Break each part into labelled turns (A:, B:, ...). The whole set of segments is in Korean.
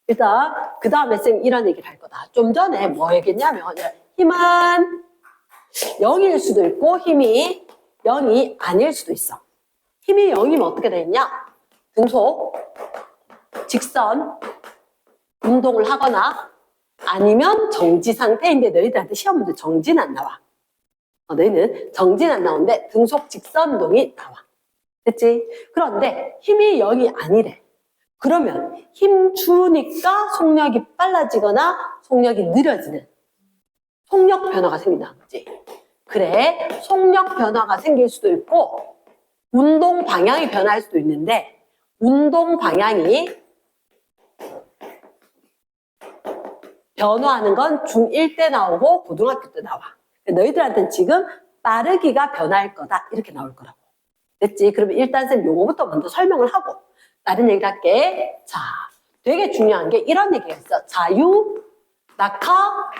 A: 일단 그 다음에 쌤 이런 얘기를 할 거다. 좀 전에 뭐 얘기했냐면 힘은 0일 수도 있고 힘이 0이 아닐 수도 있어. 힘이 0이면 어떻게 되겠냐? 등속, 직선, 운동을 하거나 아니면 정지 상태인데 너희들한테 시험 문제 정지는 안 나와. 너희는 정지는 안 나오는데 등속 직선 운동이 나와. 됐지? 그런데 힘이 0이 아니래. 그러면 힘 주니까 속력이 빨라지거나 속력이 느려지는 속력 변화가 생긴다는 거지. 그래, 속력 변화가 생길 수도 있고 운동 방향이 변할 수도 있는데 운동 방향이 변화하는 건 중1 때 나오고 고등학교 때 나와. 너희들한테는 지금 빠르기가 변할 거다 이렇게 나올 거라고. 됐지? 그러면 일단 쌤 요거부터 먼저 설명을 하고 다른 얘기를 할게. 자, 되게 중요한 게 이런 얘기가 있어. 자유, 낙하,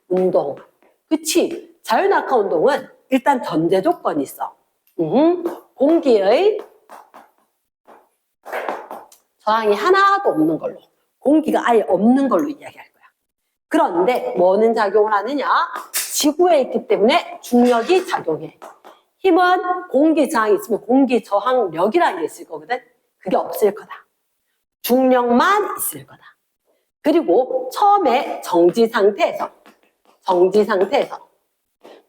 A: 운동. 그치? 자유, 낙하, 운동은 일단 전제 조건이 있어. 공기의 저항이 하나도 없는 걸로. 공기가 아예 없는 걸로 이야기할 거야. 그런데 뭐는 작용을 하느냐? 지구에 있기 때문에 중력이 작용해. 힘은 공기 저항이 있으면 공기 저항력이라는 게 있을 거거든. 그게 없을 거다. 중력만 있을 거다. 그리고 처음에 정지 상태에서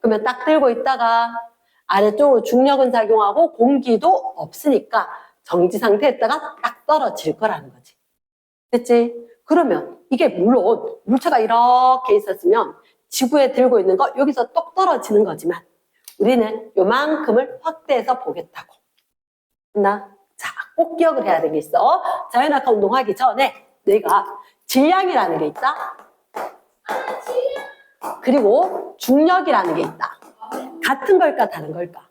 A: 그러면 딱 들고 있다가 아래쪽으로 중력은 작용하고 공기도 없으니까 정지 상태에다가 딱 떨어질 거라는 거지. 됐지? 그러면 이게 물론 물체가 이렇게 있었으면 지구에 들고 있는 거 여기서 똑 떨어지는 거지만 우리는 요만큼을 확대해서 보겠다고. 자, 꼭 기억을 해야 되는 게 있어. 자연낙하 운동하기 전에 내가 질량이라는 게 있다. 그리고 중력이라는 게 있다. 같은 걸까 다른 걸까?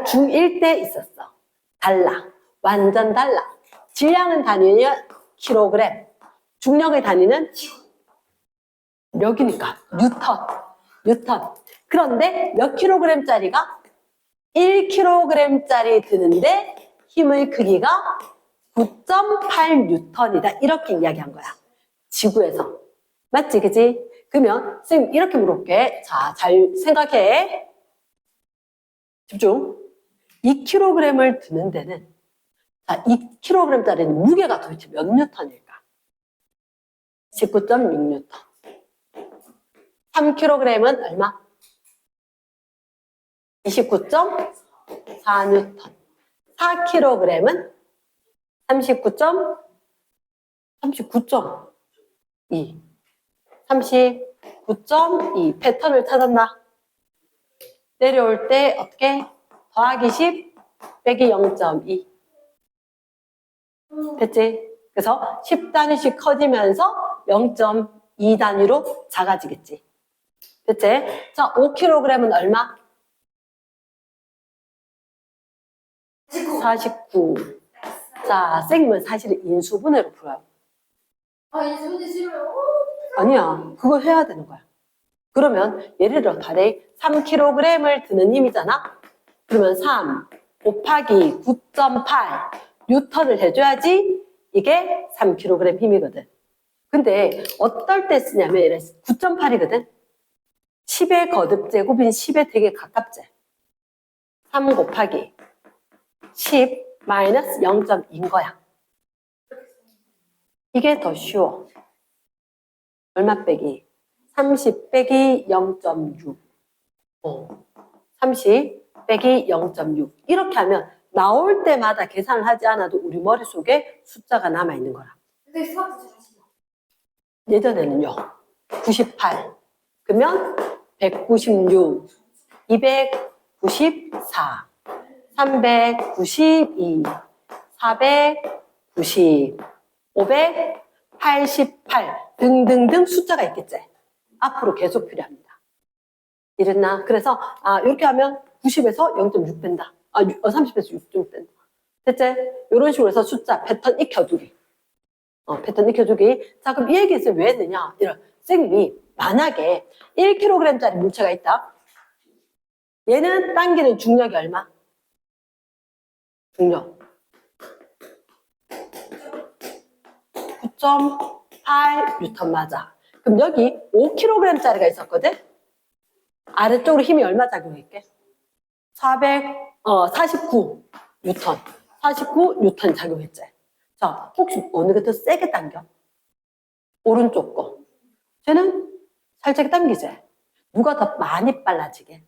A: 중1 때 있었어. 달라. 완전 달라. 질량은 단위는 킬로그램. 중력의 단위는 몇이니까? 뉴턴. 그런데 몇 킬로그램짜리가 1kg짜리 드는데 힘의 크기가 9.8뉴턴이다. 이렇게 이야기한 거야. 지구에서. 맞지? 그지? 그러면 선생님 이렇게 물어볼게. 자, 잘 생각해. 집중. 2kg을 드는 데는 자, 2kg짜리는 무게가 도대체 몇 뉴턴일까? 19.6뉴턴. 3kg은 얼마? 29.4뉴턴. 4kg은 39.2. 39.2. 패턴을 찾았나? 내려올 때 어떻게? 더하기 10 빼기 0.2. 됐지? 그래서 10단위씩 커지면서 0.2단위로 작아지겠지. 됐지? 자, 5kg은 얼마? 49. 자, 쌤은 사실은 인수분해로 풀어요.
B: 인수분해 싫어요.
A: 아니야. 그거 해야 되는 거야. 그러면 예를 들어 다리 3kg을 드는 힘이잖아. 그러면 3 곱하기 9.8 뉴턴을 해줘야지 이게 3kg 힘이거든. 근데 어떨 때 쓰냐면 9.8이거든. 10의 거듭제곱인 10에 되게 가깝지. 3 곱하기 10 마이너스 0.2인 거야. 이게 더 쉬워. 얼마 빼기? 30 빼기 0.6. 30 빼기 0.6. 이렇게 하면 나올 때마다 계산을 하지 않아도 우리 머릿속에 숫자가 남아있는 거라.
B: 근데 수학도 잘하시나?
A: 예전에는요. 98. 그러면 196, 294, 392, 490, 588 등등등 숫자가 있겠지. 앞으로 계속 필요합니다. 이랬나? 그래서 이렇게 하면 90에서 0.6 뺀다. 30에서 6좀 뺀다. 됐지? 이런 식으로 해서 숫자 패턴 익혀두기. 패턴 익혀주기. 자, 그럼 이 얘기를 왜 했느냐? 이런 쌤이 만약에 1kg짜리 물체가 있다. 얘는 당기는 중력이 얼마? 중력 9.8N 맞아. 그럼 여기 5kg짜리가 있었거든? 아래쪽으로 힘이 얼마 작용했게? 49N. 49N 작용했지. 자, 혹시 어느 게 더 세게 당겨? 오른쪽 거. 쟤는 살짝 당기지? 누가 더 많이 빨라지게?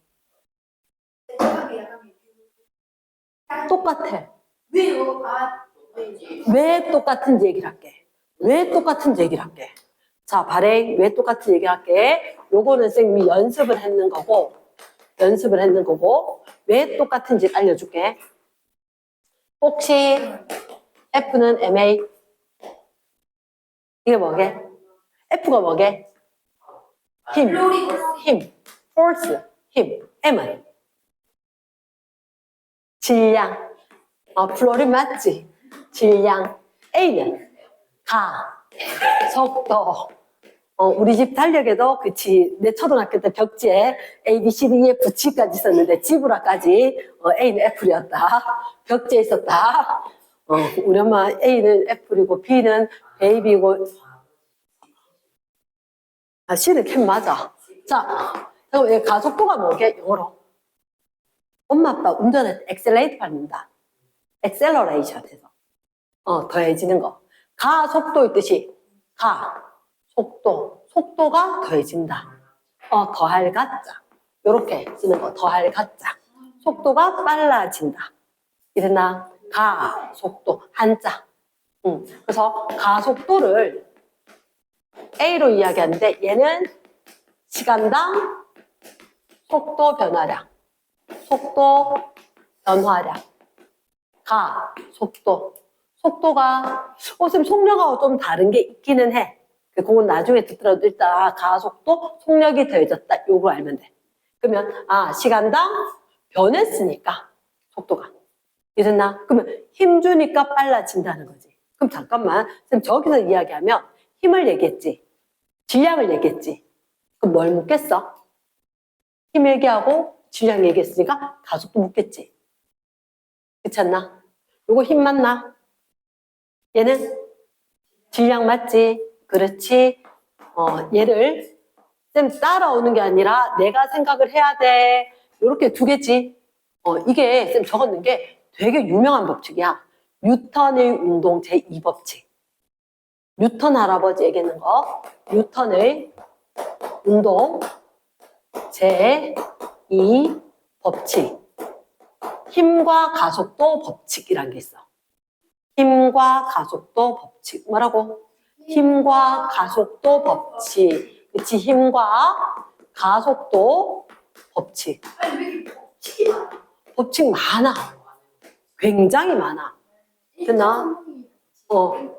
A: 똑같아.
B: 왜요?
A: 왜 똑같은지 얘기를 할게. 왜 똑같은지 얘기를 할게. 자, 발행 왜 똑같은지 얘기를 할게. 요거는 선생님이 연습을 했는 거고, 왜 똑같은지 알려줄게. 혹시 F는 MA? 이게 뭐게? F가 뭐게? 힘, force, 힘. M은? 질량. 플로린 맞지? 질량. A는? 속도. 우리 집 달력에도 그치. 내 초등학교 때 벽지에 A, B, C, D, F, G까지 있었는데 지브라까지 A는 F였다. 벽지에 있었다. 우리 엄마 A는 F이고 B는 베이비고 C는 캠 맞아. 자, 그럼 가속도가 뭐게? 영어로. 엄마 아빠 운전할 때 엑셀레이트 밟는다. 엑셀러레이션 해서 더해지는 거. 가속도의 뜻이 속도가 더해진다. 더할 가짜. 요렇게 쓰는 거. 더할 가짜. 속도가 빨라진다. 이랬나? 가속도 한자. 그래서 가속도를 A로 이야기하는데 얘는 시간당 속도 변화량. 속도가 선생님 속력하고 좀 다른 게 있기는 해. 그건 나중에 듣더라도 일단 가속도 속력이 더해졌다. 요거 알면 돼. 그러면 시간당 변했으니까 속도가 이랬나? 그러면 힘 주니까 빨라진다는 거지. 그럼 잠깐만 선생님 저기서 이야기하면 힘을 얘기했지. 질량을 얘기했지. 그럼 뭘 묻겠어? 힘 얘기하고 질량 얘기했으니까 가속도 묻겠지. 그렇지 않나? 요거 힘 맞나? 얘는 질량 맞지? 그렇지. 얘를 쌤 따라오는 게 아니라 내가 생각을 해야 돼. 요렇게 두 개지. 이게 쌤 적었는 게 되게 유명한 법칙이야. 뉴턴의 운동 제2법칙. 뉴턴 할아버지 얘기하는 거. 뉴턴의 운동 제2법칙. 힘과 가속도 법칙이라는 게 있어. 힘과 가속도 법칙. 뭐라고? 힘과 가속도 법칙. 그치? 힘과 가속도 법칙. 법칙 많아. 굉장히 많아. 됐나?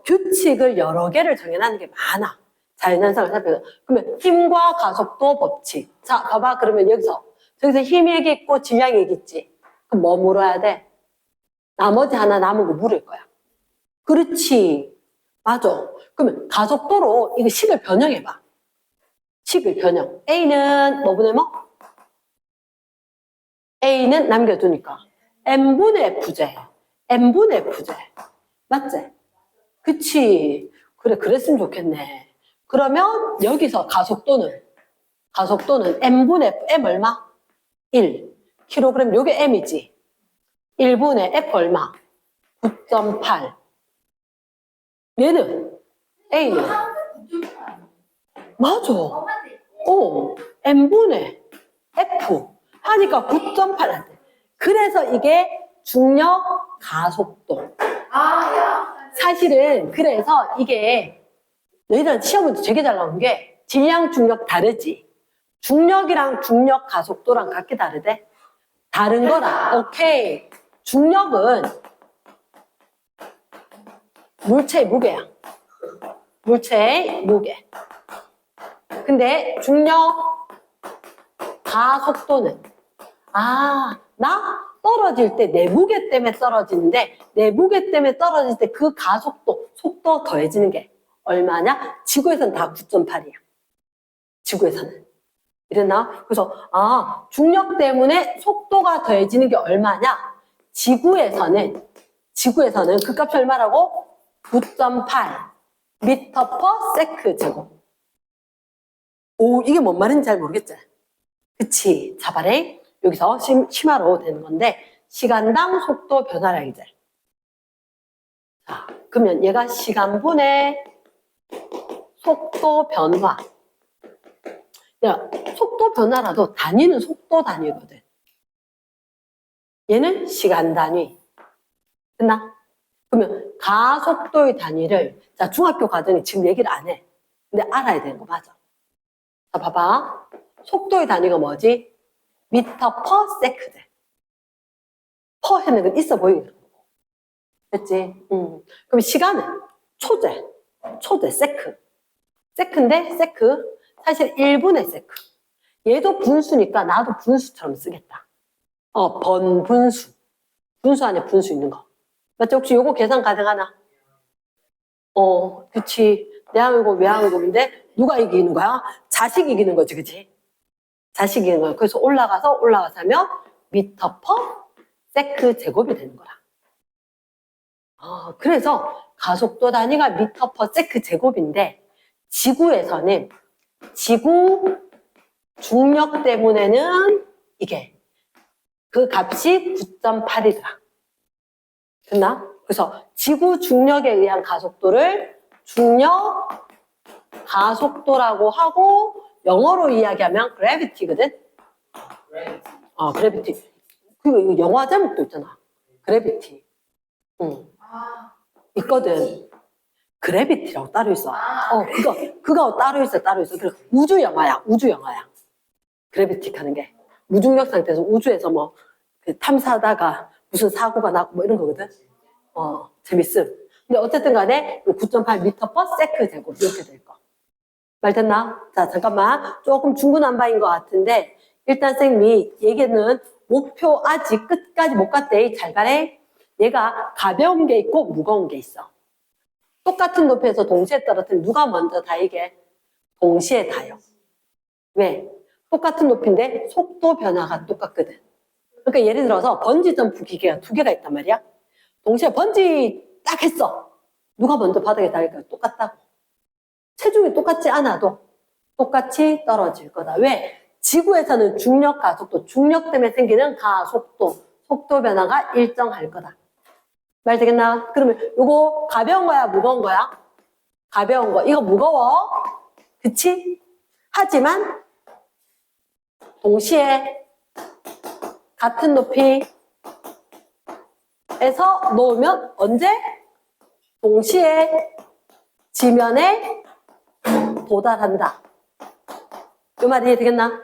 A: 규칙을 여러 개를 정해놨는 게 많아. 자연현상을 살펴서. 그러면 힘과 가속도 법칙. 자, 봐봐. 그러면 저기서 힘 얘기했고 질량 얘기했지. 그럼 뭐 물어야 돼? 나머지 하나 남은 거 물을 거야. 그렇지. 맞아. 그러면 가속도로 이거 식을 변형해봐. 식을 변형. A는 뭐분의 뭐? A는 남겨두니까. N분의 F제. N분의 F제. 맞지? 그치. 그래, 그랬으면 좋겠네. 그러면 여기서 가속도는 N분의 F. M 얼마? 1. 킬로그램. 요게 M이지. 1분의 F 얼마? 9.8. 얘는 A는 맞아. N분의 F 하니까 9.8한대. 그래서 이게 중력 가속도. 사실은 그래서 이게 너희들은 시험은 되게 잘 나온 게 질량 중력 다르지. 중력이랑 중력 가속도랑 각기 다르대. 다른 거라. 오케이. 중력은 물체의 무게야. 물체의 무게. 근데 중력 가속도는 나 떨어질 때 내 무게 때문에 떨어지는데 내 무게 때문에 떨어질 때 그 가속도, 속도 더해지는 게 얼마냐? 지구에서는 다 9.8이야. 지구에서는. 이랬나? 그래서 중력 때문에 속도가 더해지는 게 얼마냐? 지구에서는 그 값이 얼마라고? 9.8. 미터 퍼 세크 제곱. 오, 이게 뭔 말인지 잘 모르겠지? 그치. 자, 봐래. 여기서 심화로 되는 건데, 시간당 속도 변화라, 이제. 자, 그러면 얘가 시간분의 속도 변화. 야, 속도 변화라도 단위는 속도 단위거든. 얘는 시간 단위. 됐나? 그러면 가속도의 단위를, 자, 중학교 과정에 지금 얘기를 안 해. 근데 알아야 되는 거 맞아. 자, 봐봐. 속도의 단위가 뭐지? 미터 퍼 세컨드. 퍼 해는 건 있어 보이는 거고. 됐지? 그럼 시간은 초제, 세크. 세크인데, 세크. 사실 1분의 세크. 얘도 분수니까 나도 분수처럼 쓰겠다. 번분수. 분수 안에 분수 있는 거. 맞지? 혹시 요거 계산 가능하나? 그치. 내항이고 외항이고인데 누가 이기는 거야? 자식이 이기는 거지, 그치? 자식이 이기는 거야. 그래서 올라가서 하면 미터 퍼 세크 제곱이 되는 거라. 그래서 가속도 단위가 미터 퍼 세크 제곱인데 지구에서는 지구 중력 때문에는 이게 그 값이 9.8이더라. 됐나? 그래서 지구 중력에 의한 가속도를 중력 가속도라고 하고 영어로 이야기하면 gravity거든? gravity. 그리고 영화 제목도 있잖아. gravity. 있거든. gravity라고 따로 있어. 그거 따로 있어. 그리고 우주 영화야. gravity 하는 게. 무중력 상태에서 우주에서 뭐 탐사하다가 무슨 사고가 나고 뭐 이런 거거든. 재밌음. 근데 어쨌든 간에 9.8 미터 퍼 세크 제곱 이렇게 될 거. 말 됐나? 자, 잠깐만. 조금 중구난방인 것 같은데 일단 쌤이 얘기는 목표 아직 끝까지 못 갔대. 잘 가래. 얘가 가벼운 게 있고 무거운 게 있어. 똑같은 높이에서 동시에 떨어뜨리면 누가 먼저 다이게? 동시에 다요. 왜? 똑같은 높이인데 속도 변화가 똑같거든. 그러니까 예를 들어서 번지 점프 기계가 2개가 있단 말이야. 동시에 번지 딱 했어. 누가 먼저 바닥에 닿을까? 똑같다고. 체중이 똑같지 않아도 똑같이 떨어질 거다. 왜? 지구에서는 중력 가속도, 중력 때문에 생기는 가속도, 속도 변화가 일정할 거다. 말 되겠나? 그러면 요거 가벼운 거야, 무거운 거야? 가벼운 거. 이거 무거워. 그치? 하지만 동시에 같은 높이에서 놓으면 언제? 동시에 지면에 도달한다. 그 말이 이해되겠나?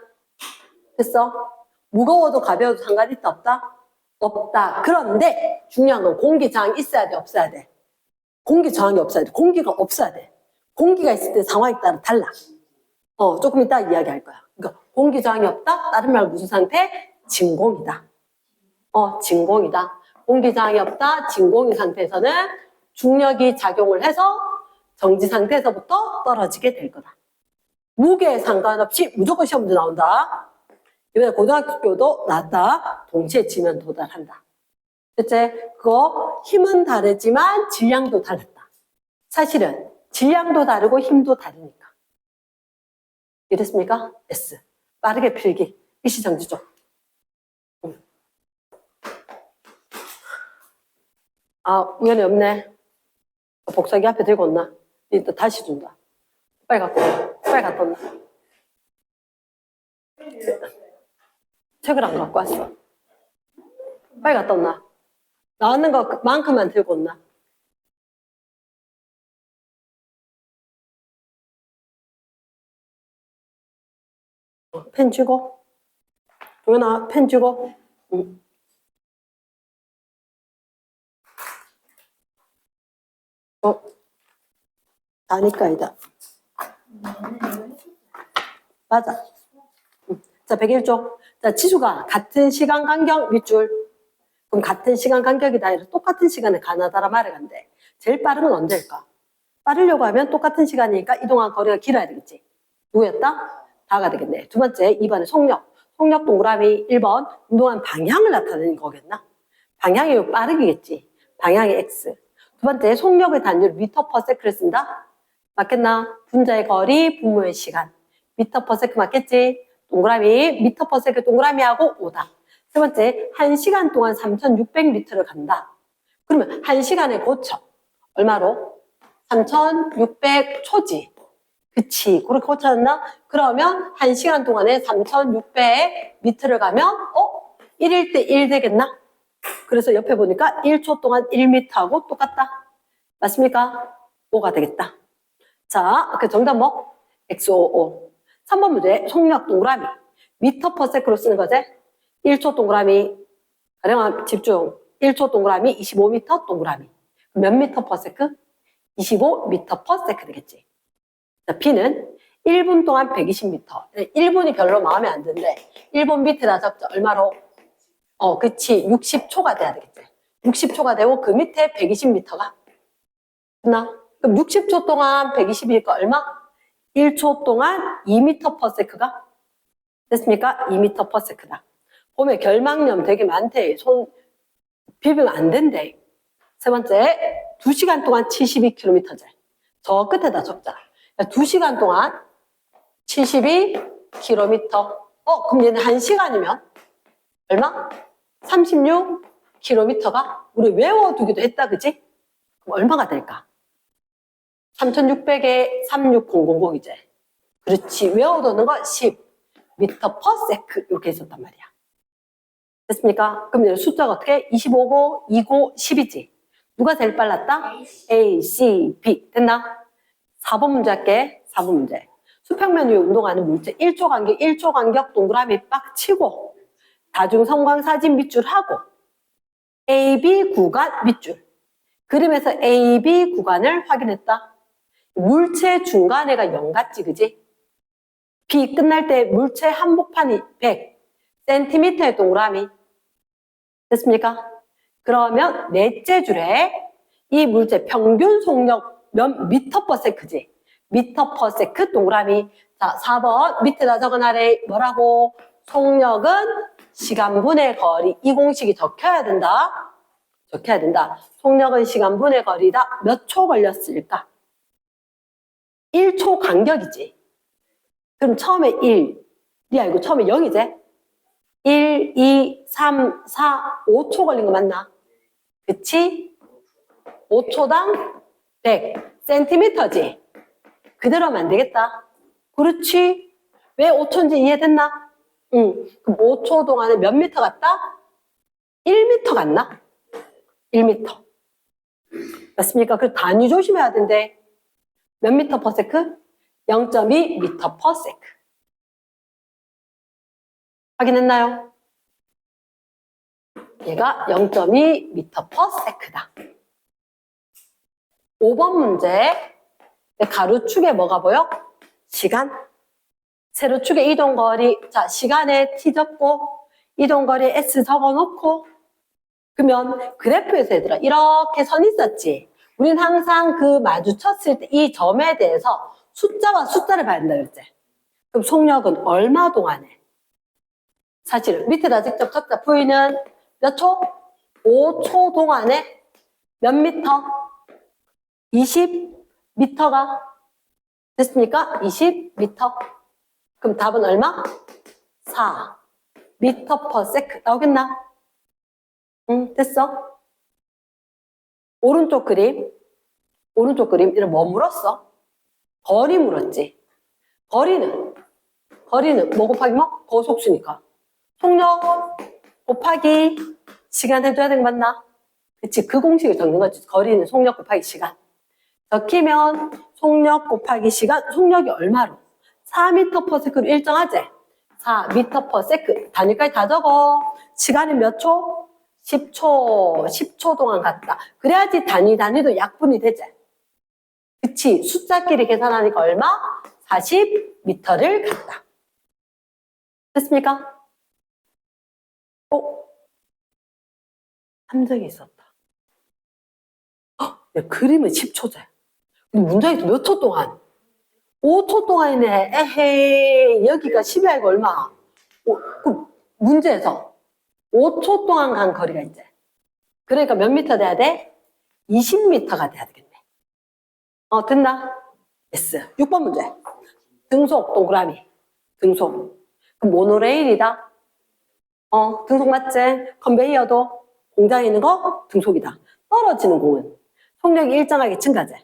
A: 됐어? 무거워도 가벼워도 상관이 있다 없다? 없다. 그런데 중요한 건 공기 저항이 있어야 돼, 없어야 돼? 공기 저항이 없어야 돼. 공기가 없어야 돼. 공기가 있을 때 상황에 따라 달라. 조금 이따 이야기할 거야. 그러니까 공기 저항이 없다? 다른 말로 무슨 상태? 진공이다. 진공이다. 공기 저항이 없다? 진공인 상태에서는 중력이 작용을 해서 정지 상태에서부터 떨어지게 될 거다. 무게에 상관없이 무조건 시험 문제 나온다. 이번에 고등학교도 나왔다. 동시에 지면 도달한다. 됐지? 그거 힘은 다르지만 질량도 달랐다. 사실은 질량도 다르고 힘도 다르니까. 이랬습니까? S. 빠르게 필기. 일시정지 좀. 우연히 없네. 복사기 앞에 들고 온나? 이따 다시 준다. 빨리 갖고 온나? 책을 안 갖고 왔어. 빨리 갖다 온나? 나왔는 것만큼만 들고 온나? 펜 쥐고. 동현아, 펜 쥐고. 응. 다니까이다. 맞아. 자, 101쪽. 자, 지수가 같은 시간 간격 밑줄. 그럼 같은 시간 간격이다. 아니라 똑같은 시간에 가나다라 말을 간대. 제일 빠른 건 언제일까? 빠르려고 하면 똑같은 시간이니까 이동한 거리가 길어야 되겠지. 누구였다? 다가 되겠네. 두 번째, 2번에 속력. 속력 동그라미 1번. 운동한 방향을 나타내는 거겠나? 방향이 빠르기겠지. 방향이 X. 두 번째, 속력의 단위를 미터 퍼 세크를 쓴다. 맞겠나? 분자의 거리, 분모의 시간. 미터 퍼 세컨드 맞겠지? 동그라미, 미터 퍼 세컨드 동그라미하고 오다. 세 번째, 1시간 동안 3,600m를 간다. 그러면 1시간에 고쳐. 얼마로? 3,600초지. 그치. 그렇게 고쳤나? 그러면 1시간 동안에 3,600m를 가면, 1일 때 1 되겠나? 그래서 옆에 보니까 1초 동안 1m하고 똑같다. 맞습니까? 5가 되겠다. 자, 그 정답 뭐? XOO. 3번 문제, 속력 동그라미. 미터 퍼 세크로 쓰는 거지? 1초 동그라미. 가령 집중. 1초 동그라미, 25m 동그라미. 몇 미터 퍼 세크? 25m 퍼 세크 되겠지. 자, B는 1분 동안 120m. 1분이 별로 마음에 안 드는데, 1분 밑에다 적자. 얼마로? 그치. 60초가 돼야 되겠지. 60초가 되고, 그 밑에 120m가. 됐나? 그럼 60초 동안 120이니까 얼마? 1초 동안 2m 퍼 세크가 됐습니까? 2m 퍼 세크다. 보면 결막염 되게 많대. 손 비비면 안 된대. 세 번째, 2시간 동안 72km제. 저 끝에다 적자. 2시간 동안 72km. 그럼 얘는 1시간이면 얼마? 36km가 우리 외워두기도 했다, 그지? 그럼 얼마가 될까? 3600에 36000이제. 그렇지. 외워두는 거 10m per sec 이렇게 있었단 말이야. 됐습니까? 그럼 숫자가 어떻게? 25고, 2고, 10이지. 누가 제일 빨랐다? A, C, B. 됐나? 4번 문제 할게. 4번 문제. 수평면 위에 운동하는 물체 1초 간격 동그라미 빡 치고 다중성광사진 밑줄 하고 AB 구간 밑줄. 그림에서 AB 구간을 확인했다. 물체 중간에가 0 같지, 그지? B 끝날 때 물체 한복판이 100cm의 동그라미. 됐습니까? 그러면 넷째 줄에 이 물체 평균 속력 몇 미터 퍼 세크지? 미터 퍼 세크 동그라미. 자, 4번 밑에다 적어놔래. 뭐라고? 속력은 시간분의 거리. 이 공식이 적혀야 된다. 적혀야 된다. 속력은 시간분의 거리다. 몇 초 걸렸을까? 1초 간격이지. 그럼 처음에 1. 네 알고 처음에 0이지? 1, 2, 3, 4, 5초 걸린 거 맞나? 그치? 5초당 100cm지. 그대로 하면 안 되겠다. 그렇지? 왜 5초인지 이해됐나? 응. 그럼 5초 동안에 몇 미터 갔다? 1미터 갔나? 1미터. 맞습니까? 그 단위 조심해야 된대. 몇 미터 퍼 세크? 0.2 미터 퍼 세크. 확인했나요? 얘가 0.2 미터 퍼 세크다. 5번 문제. 가로축에 뭐가 보여? 시간. 세로축에 이동거리. 자, 시간에 T 적고 이동거리에 S 적어놓고 그러면 그래프에서 얘들아 이렇게 선 있었지. 우린 항상 그 마주쳤을 때 이 점에 대해서 숫자와 숫자를 봐야 된다 그랬지. 그럼 속력은 얼마 동안에? 사실 밑에다 직접 적자. V는 몇 초? 5초 동안에 몇 미터? 20미터가 됐습니까? 20미터. 그럼 답은 얼마? 4 미터 퍼 세크. 나오겠나? 응, 됐어? 오른쪽 그림. 오른쪽 그림. 이런 뭐 물었어? 거리 물었지. 거리는 뭐 곱하기 뭐? 거속수니까. 속력 곱하기 시간 해줘야 되는 거 맞나? 그치, 그 공식을 적는 거지. 거리는 속력 곱하기 시간. 적히면 속력 곱하기 시간, 속력이 얼마로? 4m per sec로 일정하지? 4m per sec. 단위까지 다 적어. 시간은 몇 초? 10초. 10초 동안 갔다. 그래야지 단위도 약분이 되지. 그치, 숫자끼리 계산하니까 얼마? 40m를 갔다. 됐습니까? 함정이 있었다. 야, 그림은 10초제. 문장에서 몇 초 동안? 5초 동안이네. 에헤이, 여기가 10이 아니고 얼마? 그럼 문제에서 5초 동안 간 거리가 이제. 그러니까 몇 미터 돼야 돼? 20m가 돼야 되겠네. 됐나? S. 6번 문제. 등속 동그라미. 등속. 그럼 모노레일이다. 등속 맞지? 컨베이어도 공장에 있는 거 등속이다. 떨어지는 공은 속력이 일정하게 증가제.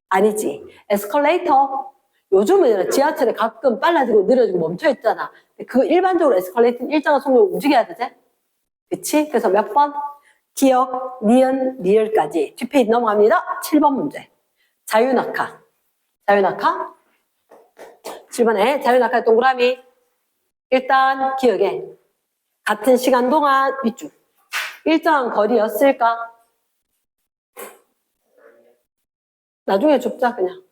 A: 아니지. 에스컬레이터. 요즘은 지하철에 가끔 빨라지고 느려지고 멈춰 있잖아. 그 일반적으로 에스컬레이터는 일정한 속력으로 움직여야 되지? 그치? 그래서 몇 번? 기억, 니은, 리을까지 뒷페이지 넘어갑니다. 7번 문제. 자유낙하. 자유낙하. 7번에 자유낙하의 동그라미. 일단 기억에 같은 시간 동안 밑줄. 일정한 거리였을까? 나중에 줍자 그냥.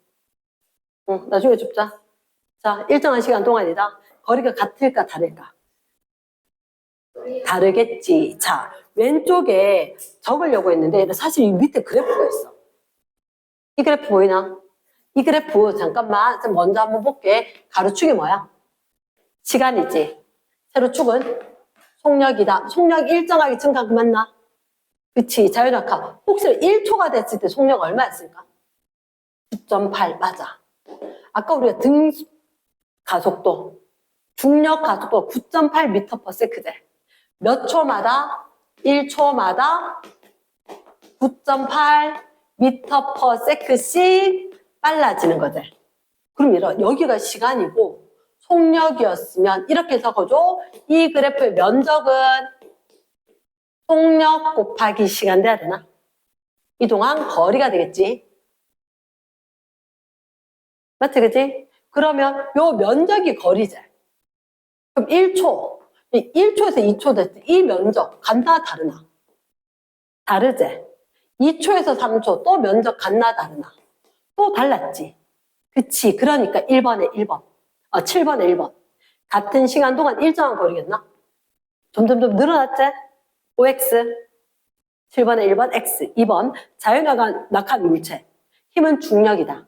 A: 나중에 줍자. 자, 일정한 시간 동안이다. 거리가 같을까 다를까? 다르겠지. 자, 왼쪽에 적으려고 했는데 사실 이 밑에 그래프가 있어. 이 그래프 보이나? 이 그래프 잠깐만 먼저 한번 볼게. 가로축이 뭐야? 시간이지. 세로축은 속력이다. 속력 일정하게 증가한 거 맞나? 그치. 자유낙하. 혹시 1초가 됐을 때 속력 얼마였을까? 9.8 맞아. 아까 우리가 등 가속도, 중력 가속도 9.8m/s제. 몇 초마다? 1초마다 9.8m/s씩 빨라지는 거지. 그럼 여기가 시간이고 속력이었으면 이렇게 적어줘. 이 그래프의 면적은 속력 곱하기 시간 돼야 되나? 이동한 거리가 되겠지. 맞지, 그치? 그러면 요 면적이 거리지. 그럼 1초. 1초에서 2초 됐지. 이 면적 같나 다르나? 다르지. 2초에서 3초 또 면적 같나 다르나? 또 달랐지. 그치. 그러니까 1번에 1번. 7번에 1번. 같은 시간 동안 일정한 거리겠나? 점점 늘어났지? OX. 7번에 1번 X. 2번 자유낙한 물체. 힘은 중력이다.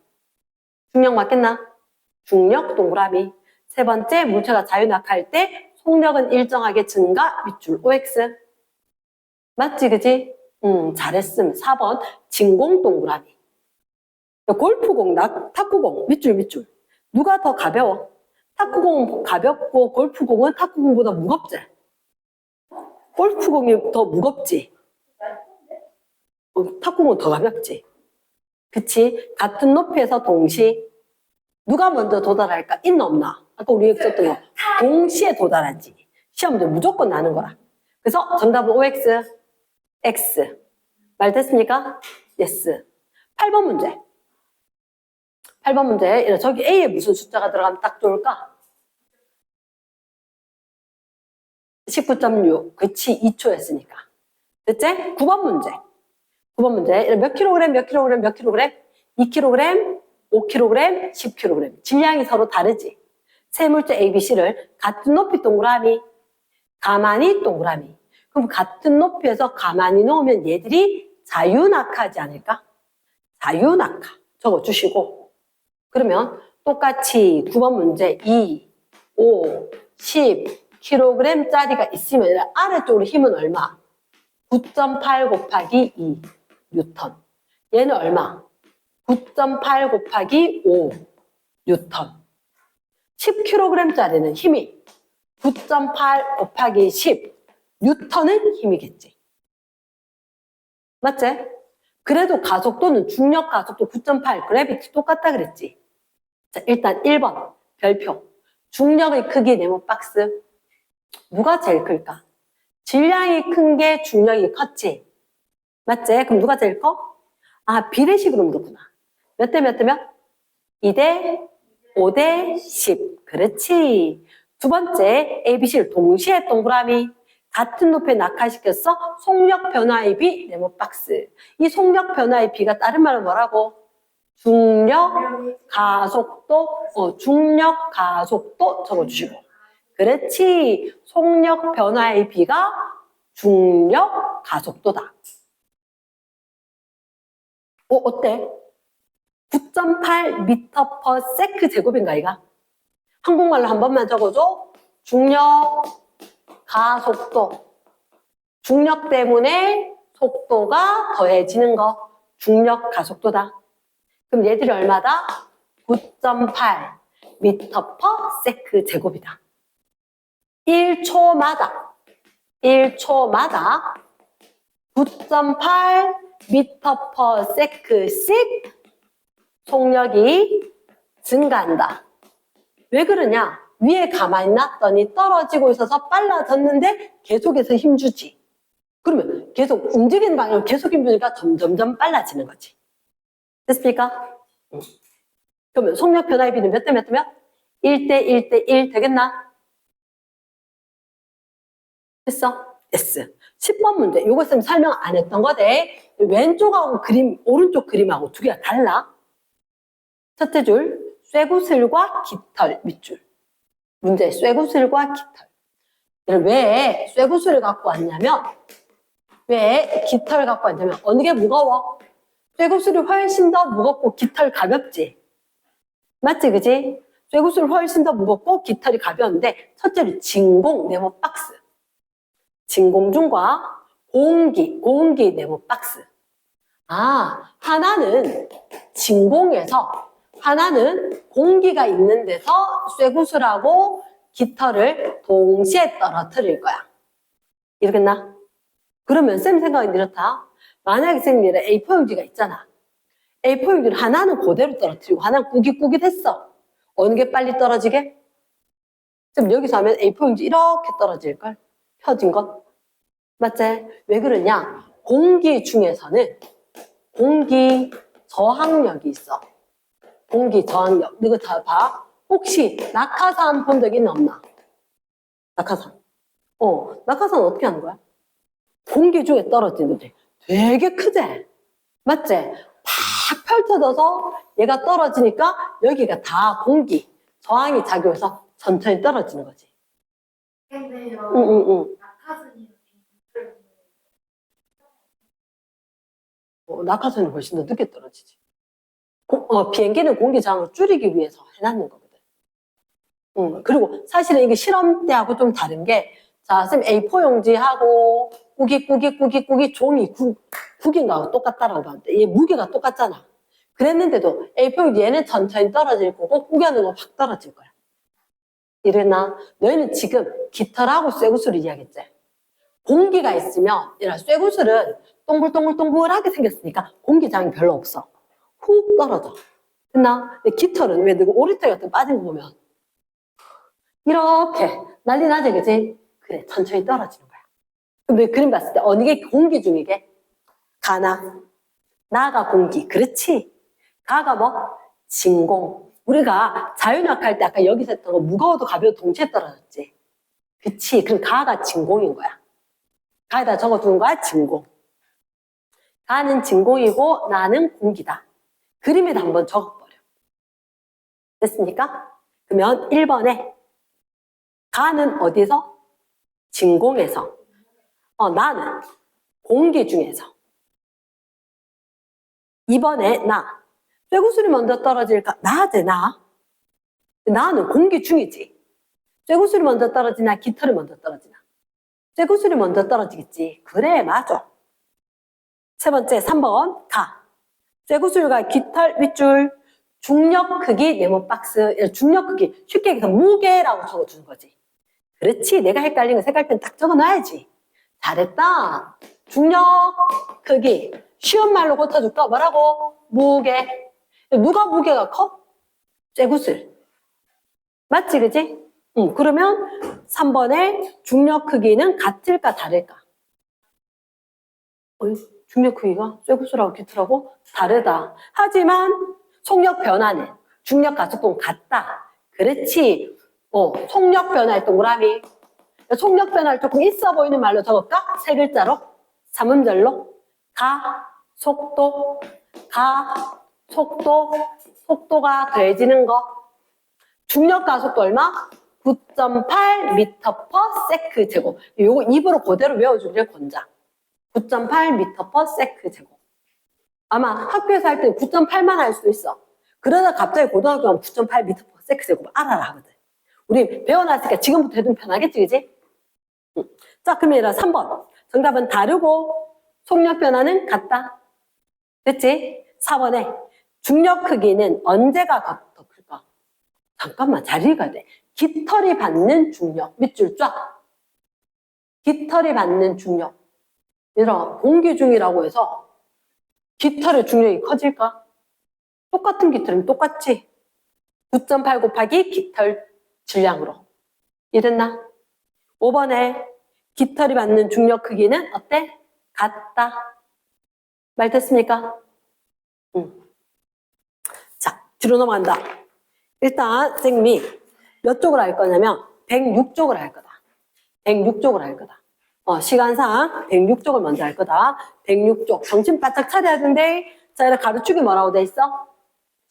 A: 중력 맞겠나? 중력 동그라미. 세 번째 물체가 자유낙하할 때 속력은 일정하게 증가 밑줄 OX. 맞지 그지? 잘했음. 4번 진공 동그라미. 골프공, 탁구공 밑줄. 누가 더 가벼워? 탁구공은 가볍고 골프공은 탁구공보다 무겁지? 골프공이 더 무겁지? 탁구공은 더 가볍지? 그치? 같은 높이에서 동시 누가 먼저 도달할까? 있나 없나? 아까 우리 썼던 거 동시에 도달하지. 시험 문제 무조건 나는 거라. 그래서 정답은 OX, X. 말 됐습니까? Yes. 8번 문제. 8번 문제. 저기 A에 무슨 숫자가 들어가면 딱 좋을까? 19.6. 그치, 2초였으니까. 됐지? 9번 문제. 9번 문제. 몇 킬로그램, 몇 킬로그램, 몇 킬로그램? 2킬로그램, 5킬로그램, 10킬로그램. 질량이 서로 다르지. 세 물체 A, B, C를 같은 높이 동그라미, 가만히 동그라미. 그럼 같은 높이에서 가만히 놓으면 얘들이 자유낙하지 않을까? 자유낙하. 적어주시고. 그러면 똑같이 9번 문제 2, 5, 10kg짜리가 있으면 아래쪽으로 힘은 얼마? 9.8 곱하기 2 뉴턴. 얘는 얼마? 9.8 곱하기 5 뉴턴. 10kg짜리는 힘이 9.8 곱하기 10 뉴턴은 힘이겠지. 맞지? 그래도 가속도는 중력 가속도 9.8 그래비티 똑같다 그랬지. 자, 일단 1번 별표. 중력의 크기 네모 박스. 누가 제일 클까? 질량이 큰 게 중력이 컸지. 맞지? 그럼 누가 제일 커? 비례식으로 물었구나. 몇 대 몇 대 몇? 2대 5대 10. 그렇지. 두 번째 ABC를 동시에 동그라미. 같은 높이에 낙하시켰어? 속력 변화의 비 네모 박스. 이 속력 변화의 비가 다른 말은 뭐라고? 중력 가속도, 중력 가속도 적어주시고. 그렇지. 속력 변화의 비가 중력 가속도다. 어때? 9.8m/s 제곱인가 이가? 한국말로 한 번만 적어줘. 중력 가속도. 중력 때문에 속도가 더해지는 거. 중력 가속도다. 그럼 얘들이 얼마다? 9.8 미터 퍼 세크 제곱이다. 1초마다 9.8 미터 퍼 세크씩 속력이 증가한다. 왜 그러냐? 위에 가만히 놨더니 떨어지고 있어서 빨라졌는데 계속해서 힘주지. 그러면 계속 움직이는 방향으로 계속 힘주니까 점점 빨라지는 거지. 됐습니까? 그러면 속력 변화의 비는 몇 대 몇 대 몇? 1대 1대 1 되겠나? 됐어? 됐어. 10번 문제. 이것은 설명 안 했던 거대. 왼쪽하고 오른쪽 그림하고 두 개가 달라. 첫째 줄, 쇠구슬과 깃털 밑줄. 문제, 쇠구슬과 깃털. 왜 쇠구슬을 갖고 왔냐면, 왜 깃털 갖고 왔냐면, 어느 게 무거워? 쇠구슬이 훨씬 더 무겁고 깃털 가볍지? 맞지, 그지? 쇠구슬이 훨씬 더 무겁고 깃털이 가벼운데, 첫째로 진공 네모 박스. 진공중과 고온기 네모 박스. 아, 하나는 진공에서, 하나는 공기가 있는 데서 쇠구슬하고 깃털을 동시에 떨어뜨릴 거야. 이러겠나? 그러면 쌤 생각은 이렇다. 만약에 쌤이 A4 용지가 있잖아. A4 용지를 하나는 그대로 떨어뜨리고 하나는 꾸깃꾸깃 했어. 어느 게 빨리 떨어지게? 쌤 여기서 하면 A4 용지 이렇게 떨어질걸? 펴진 것. 맞지? 왜 그러냐? 공기 중에서는 공기 저항력이 있어. 공기 저항력. 이거 다 봐. 혹시 낙하산 본 적 있나 없나? 낙하산. 낙하산 어떻게 하는 거야? 공기 중에 떨어지는 거지. 되게 크지? 맞지? 팍 펼쳐져서 얘가 떨어지니까 여기가 다 공기 저항이 작용해서 천천히 떨어지는 거지.
B: 근데요.
A: 응.
B: 낙하산이
A: 낙하산이 훨씬 더 늦게 떨어지지. 비행기는 공기 저항을 줄이기 위해서 해놨는 거거든. 그리고 사실은 이게 실험 때하고 좀 다른 게, 자, 쌤 A4 용지하고 꾸깃 종이 구긴 거하고 똑같다라고 하는데, 얘 무게가 똑같잖아. 그랬는데도 A4 용지 얘는 천천히 떨어질 거고, 꾸겨는 거 확 떨어질 거야. 이랬나? 너희는 지금 깃털하고 쇠구슬을 이야기했지? 공기가 있으면, 이런 쇠구슬은 동글동글하게 생겼으니까 공기 저항이 별로 없어. 훅 떨어져. 됐나? 근데 깃털은 왜 너가 오리털 같은 거 빠진 거 보면 이렇게 난리 나지, 그지? 그래, 천천히 떨어지는 거야. 그럼 왜 그림 봤을 때 어느 게 공기 중이게? 가나? 나가 공기. 그렇지? 가가 뭐? 진공. 우리가 자연학 할 때 아까 여기서 했던 거 무거워도 가벼워도 동시에 떨어졌지? 그치? 그럼 가가 진공인 거야. 가에다 적어두는 거야, 진공. 가는 진공이고 나는 공기다. 그림에다 한번 적어버려. 됐습니까? 그러면 1번에 가는 어디서? 진공에서. 나는 공기 중에서. 2번에 나. 쇠구슬이 먼저 떨어질까? 나지, 나. 나는 공기 중이지. 쇠구슬이 먼저 떨어지나 깃털이 먼저 떨어지나? 쇠구슬이 먼저 떨어지겠지. 그래, 맞아. 세 번째 3번 가. 쇠구슬과 깃털 밑줄. 중력 크기 네모 박스. 중력 크기 쉽게 얘기해서 무게라고 적어주는 거지. 그렇지. 내가 헷갈린 거 색깔펜 딱 적어놔야지. 잘했다. 중력 크기 쉬운 말로 고쳐줄까? 뭐라고? 무게. 누가 무게가 커? 쇠구슬. 맞지, 그지? 그러면 3번의 중력 크기는 같을까 다를까? 중력 크기가 쇠구슬하고 깃털하고 다르다. 하지만 속력 변화는 중력 가속도는 같다. 그렇지. 속력 변화의 동그라미. 속력 변화를 조금 있어 보이는 말로 적을까? 세 글자로. 3음절로. 속도가 더해지는 거. 중력 가속도 얼마? 9.8 미터 퍼 세크 제곱. 요거 입으로 그대로 외워주길 권장. 9.8 미터 퍼 세크 제곱. 아마 학교에서 할 때 9.8만 할 수도 있어. 그러다 갑자기 고등학교 가면 9.8 미터 퍼 세크 제곱 알아라 하거든. 우리 배워놨으니까 지금부터 해두면 편하겠지, 그지? 자, 그러면 3번. 정답은 다르고 속력 변화는 같다. 됐지? 4번에 중력 크기는 언제가 더 잠깐만, 잘 읽어야 돼. 깃털이 받는 중력. 밑줄 쫙. 깃털이 받는 중력. 얘들아, 공기 중이라고 해서 깃털의 중력이 커질까? 똑같은 깃털은 똑같지? 9.8 곱하기 깃털 질량으로. 이랬나? 5번에 깃털이 받는 중력 크기는 어때? 같다. 말 됐습니까? 자, 뒤로 넘어간다. 일단 선생님이 몇 쪽을 할 거냐면 106쪽을 할 거다. 106쪽을 할 거다. 시간상 106쪽을 먼저 할 거다. 106쪽. 정신 바짝 차려야 되는데, 자, 이렇게 가로축이 뭐라고 돼 있어?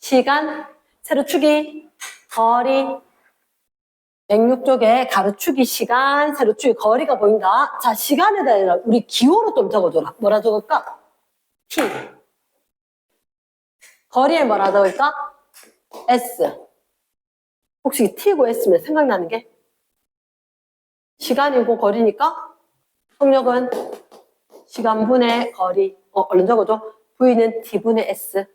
A: 시간, 세로축이, 거리. 106쪽에 가로축이 시간, 세로축이 거리가 보인다. 자, 시간에 대해 우리 기호로 좀 적어줘라. 뭐라 적을까? T. 거리에 뭐라 적을까? S. 혹시 T고 S면 생각나는 게? 시간이고 거리니까 속력은 시간분의 거리. 얼른 적어줘. V는 T분의 S.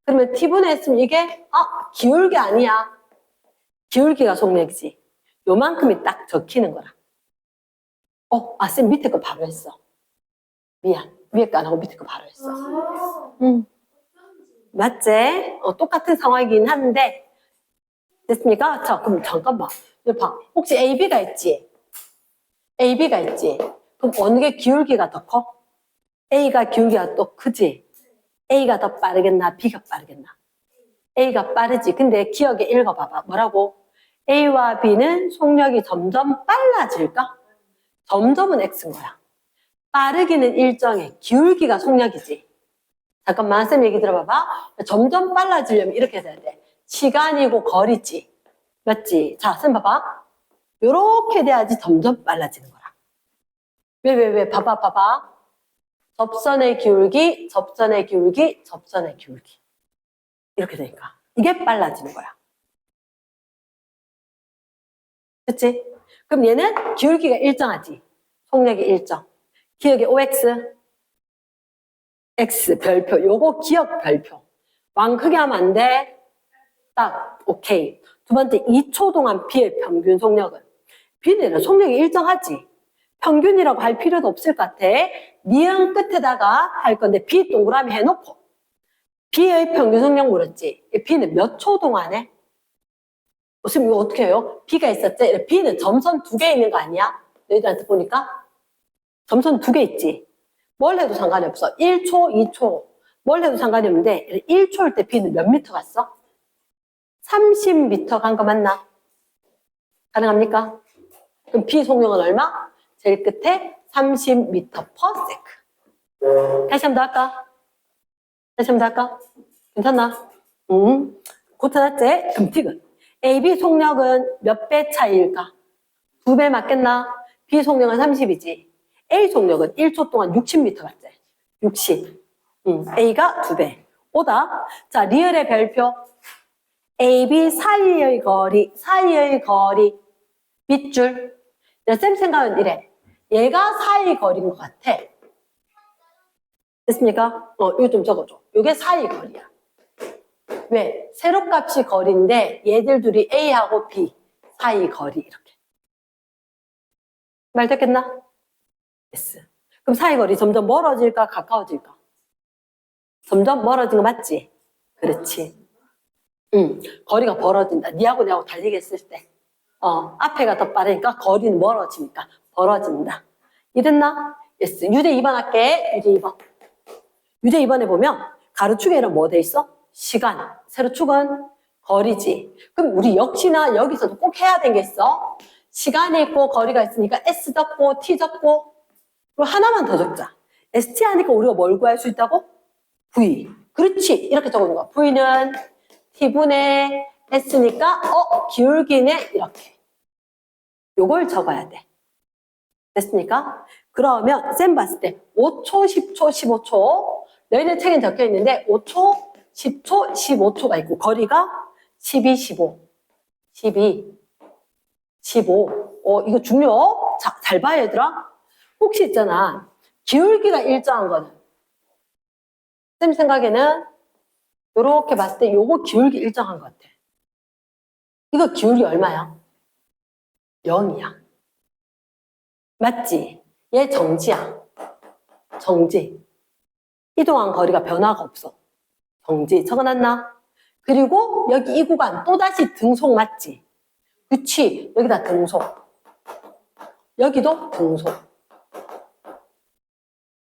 A: 그러면 T분의 S면 이게 기울기 아니야. 기울기가 속력이지. 요만큼이 딱 적히는 거라. 쌤 밑에 거 바로 했어. 미안. 위에 거 안 하고 밑에 거 바로 했어. 맞지? 똑같은 상황이긴 한데 됐습니까? 자, 그럼 잠깐만. 여기 봐. 혹시 AB가 있지? AB가 있지? 그럼 어느 게 기울기가 더 커? A가 기울기가 또 크지? A가 더 빠르겠나? B가 빠르겠나? A가 빠르지. 근데 기억에 읽어봐봐. 뭐라고? A와 B는 속력이 점점 빨라질까? 점점은 X인 거야. 빠르기는 일정해. 기울기가 속력이지. 잠깐만, 쌤 얘기 들어봐봐. 점점 빨라지려면 이렇게 돼야 돼. 시간이고 거리지. 맞지? 자, 쌤 봐봐. 요렇게 돼야지 점점 빨라지는 거라. 왜? 봐봐. 접선의 기울기, 접선의 기울기, 접선의 기울기. 이렇게 되니까. 이게 빨라지는 거야. 그치? 그럼 얘는 기울기가 일정하지. 속력이 일정. 기억의 OX. X 별표. 요거 기억 별표. 왕 크게 하면 안 돼. 딱 오케이. 두 번째 2초 동안 B의 평균 속력은. B는 속력이 일정하지. 평균이라고 할 필요도 없을 것 같아. 니은 끝에다가 할 건데 B 동그라미 해놓고 B의 평균 속력 물었지. B는 몇 초 동안에? 선생님 이거 어떻게 해요? B가 있었지? B는 점선 2개 있는 거 아니야? 너희들한테 보니까? 점선 2개 있지? 뭘 해도 상관이 없어. 1초, 2초. 뭘 해도 상관이 없는데 1초일 때 B는 몇 미터 갔어? 30m 간 거 맞나? 가능합니까? 그럼 B 속력은 얼마? 제일 끝에 30m per sec. 다시 한 번 더 할까? 다시 한 번 더 할까? 괜찮나? 고쳐놨지? 그럼 T은 AB 속력은 몇 배 차이일까? 2배 맞겠나? B 속력은 30이지. A 속력은 1초 동안 60m 갔지. 60. A가 2배. 오다. 자, 리을의 별표. AB 사이의 거리, 밑줄. 쌤 생각은 이래. 얘가 사이 거리인 것 같아. 됐습니까? 이거 좀 적어줘. 이게 사이 거리야. 왜? 세로값이 거리인데 얘들 둘이 A하고 B 사이 거리 이렇게. 말 됐겠나? 됐어. 그럼 사이 거리 점점 멀어질까 가까워질까? 점점 멀어진 거 맞지? 그렇지. 거리가 벌어진다. 니하고 내하고 달리기 했을 때. 앞에가 더 빠르니까 거리는 멀어지니까 벌어진다. 이랬나? yes. 유제 2번 할게. 유제 2번. 유제 2번에 보면 가로축에는 뭐 돼 있어? 시간. 세로축은 거리지. 그럼 우리 역시나 여기서도 꼭 해야 되겠어. 시간이 있고 거리가 있으니까 S 적고 T 적고 그리고 하나만 더 적자. ST 하니까 우리가 뭘 구할 수 있다고? V. 그렇지. 이렇게 적어놓은 거야. V는 T분의 S니까 기울기네 이렇게. 요걸 적어야 돼. 됐습니까? 그러면 쌤 봤을 때 5초, 10초, 15초 너희들 책에 적혀 있는데 5초, 10초, 15초가 있고 거리가 12, 15 12, 15 이거 중요? 자, 잘 봐요 얘들아. 혹시 있잖아 기울기가 일정한 거는 쌤 생각에는 요렇게 봤을 때 요거 기울기 일정한 것 같아. 이거 기울기 얼마야? 0이야. 맞지? 얘 정지야. 정지. 이동한 거리가 변화가 없어. 정지. 적어놨나? 그리고 여기 이 구간 또다시 등속 맞지? 그치? 여기다 등속. 여기도 등속.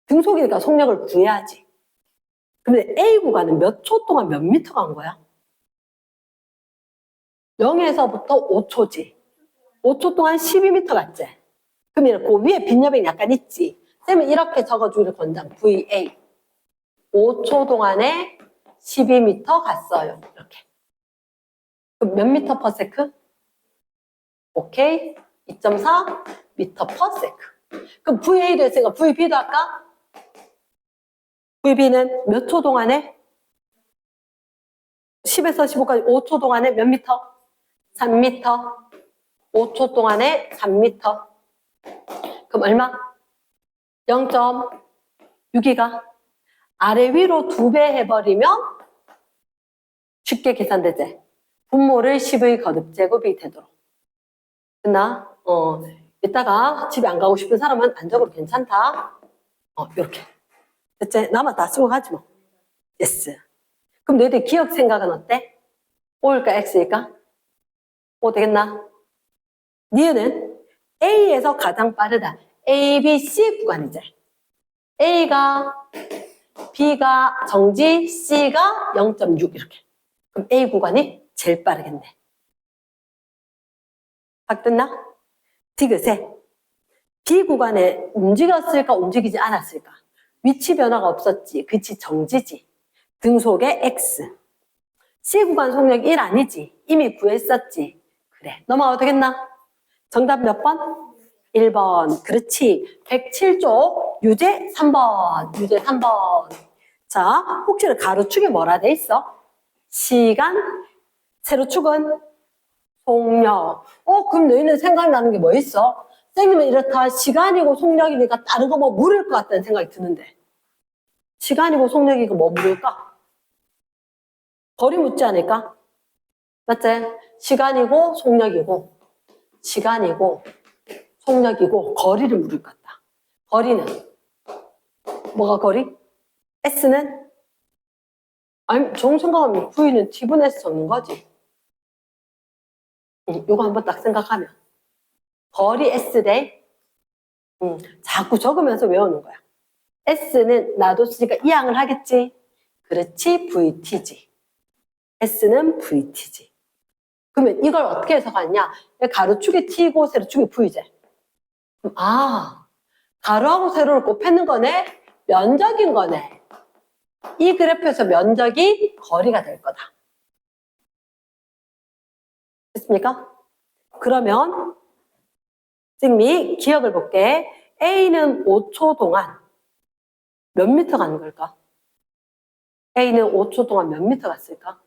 A: 등속이니까 속력을 구해야지. 근데 A 구간은 몇 초 동안 몇 미터 간 거야? 0에서부터 5초지. 5초 동안 12m 갔지? 그러면 그 위에 빈여백이 약간 있지? 쌤은 이렇게 적어주기를 권장. VA. 5초 동안에 12m 갔어요. 이렇게. 그럼 몇 미터 퍼 세크? 오케이. 2.4 미터 퍼 세크. 그럼 VA도 했으니까 VB도 할까? VB는 몇 초 동안에? 10에서 15까지 5초 동안에 몇 미터? 3미터. 5초 동안에 3미터. 그럼 얼마? 0.6이가 아래 위로 2배 해버리면 쉽게 계산되지. 분모를 10의 거듭제곱이 되도록. 됐나? 이따가 집에 안 가고 싶은 사람은 안적으로 괜찮다. 요렇게. 됐지? 나만 다 쓰고 가지 뭐. 예스. 그럼 너희들 기억 생각은 어때? O일까 X일까? O 되겠나? 니은은 A에서 가장 빠르다. A, B, C 구간이지. A가, B가 정지, C가 0.6 이렇게. 그럼 A 구간이 제일 빠르겠네. 확됐나? 디귿에 B 구간에 움직였을까 움직이지 않았을까? 위치 변화가 없었지. 그치 정지지. 등속의 X. C 구간 속력 1 아니지. 이미 구했었지. 그래. 넘어가도 되겠나? 정답 몇 번? 1번. 그렇지. 107쪽 유제 3번. 유제 3번. 자, 혹시 가로축에 뭐라 돼 있어? 시간, 세로축은 속력. 그럼 너희는 생각나는 게 뭐 있어? 선생님은 이렇다. 시간이고 속력이니까 다른 거 뭐 물을 것 같다는 생각이 드는데. 시간이고 속력이고 뭐 물을까? 거리 묻지 않을까? 맞지? 시간이고 속력이고 시간이고 속력이고 거리를 물을 것 같다. 거리는 뭐가 거리? S는 아니 좋은 생각하면 V는 T분의 S 적는 거지. 이거 한번 딱 생각하면 거리 S 대 자꾸 적으면서 외우는 거야. S는 놔뒀으니까 이항을 하겠지. 그렇지 VT지. S는 VT지. 그러면 이걸 어떻게 해석하냐? 가로축이 T고 세로축이 V지. 가로하고 세로를 곱했는 거네? 면적인 거네. 이 그래프에서 면적이 거리가 될 거다. 됐습니까? 그러면 선생님이 기억을 볼게. A는 5초 동안 몇 미터 가는 걸까? A는 5초 동안 몇 미터 갔을까?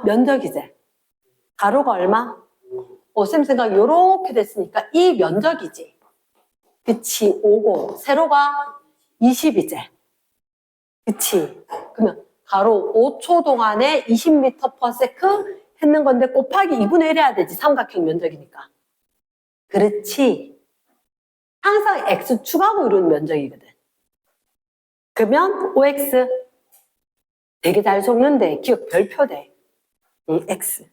A: 면적이지. 가로가 얼마? 쌤 생각 요렇게 됐으니까 이 면적이지. 그치, 5고 세로가 20이지. 그치. 그러면 가로 5초 동안에 20m/s 했는 건데 곱하기 2분의 1 해야 되지. 삼각형 면적이니까. 그렇지. 항상 x 추가하고 이루는 면적이거든. 그러면 OX 되게 잘 속는데 기억 별표 돼. X.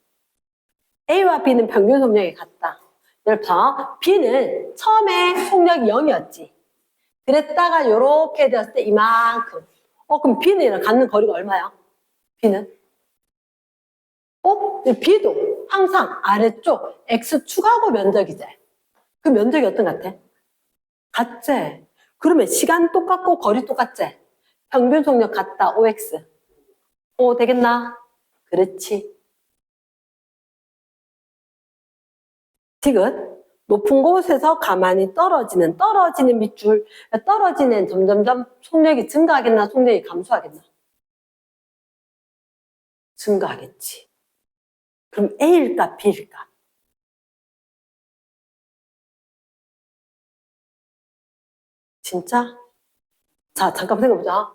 A: A와 B는 평균 속력이 같다. 여러분, B는 처음에 속력이 0이었지. 그랬다가 요렇게 되었을 때 이만큼. 그럼 B는 갖는 거리가 얼마야? B는? B도 항상 아래쪽 X 추가하고 면적이지. 그 면적이 어떤 것 같아? 같지? 그러면 시간 똑같고 거리 똑같지? 평균 속력 같다. OX. 되겠나? 그렇지. 디귿. 높은 곳에서 가만히 떨어지는 밑줄. 떨어지는 점점점 속력이 증가하겠나 속력이 감소하겠나? 증가하겠지. 그럼 A일까 B일까? 진짜? 자, 잠깐 생각해보자.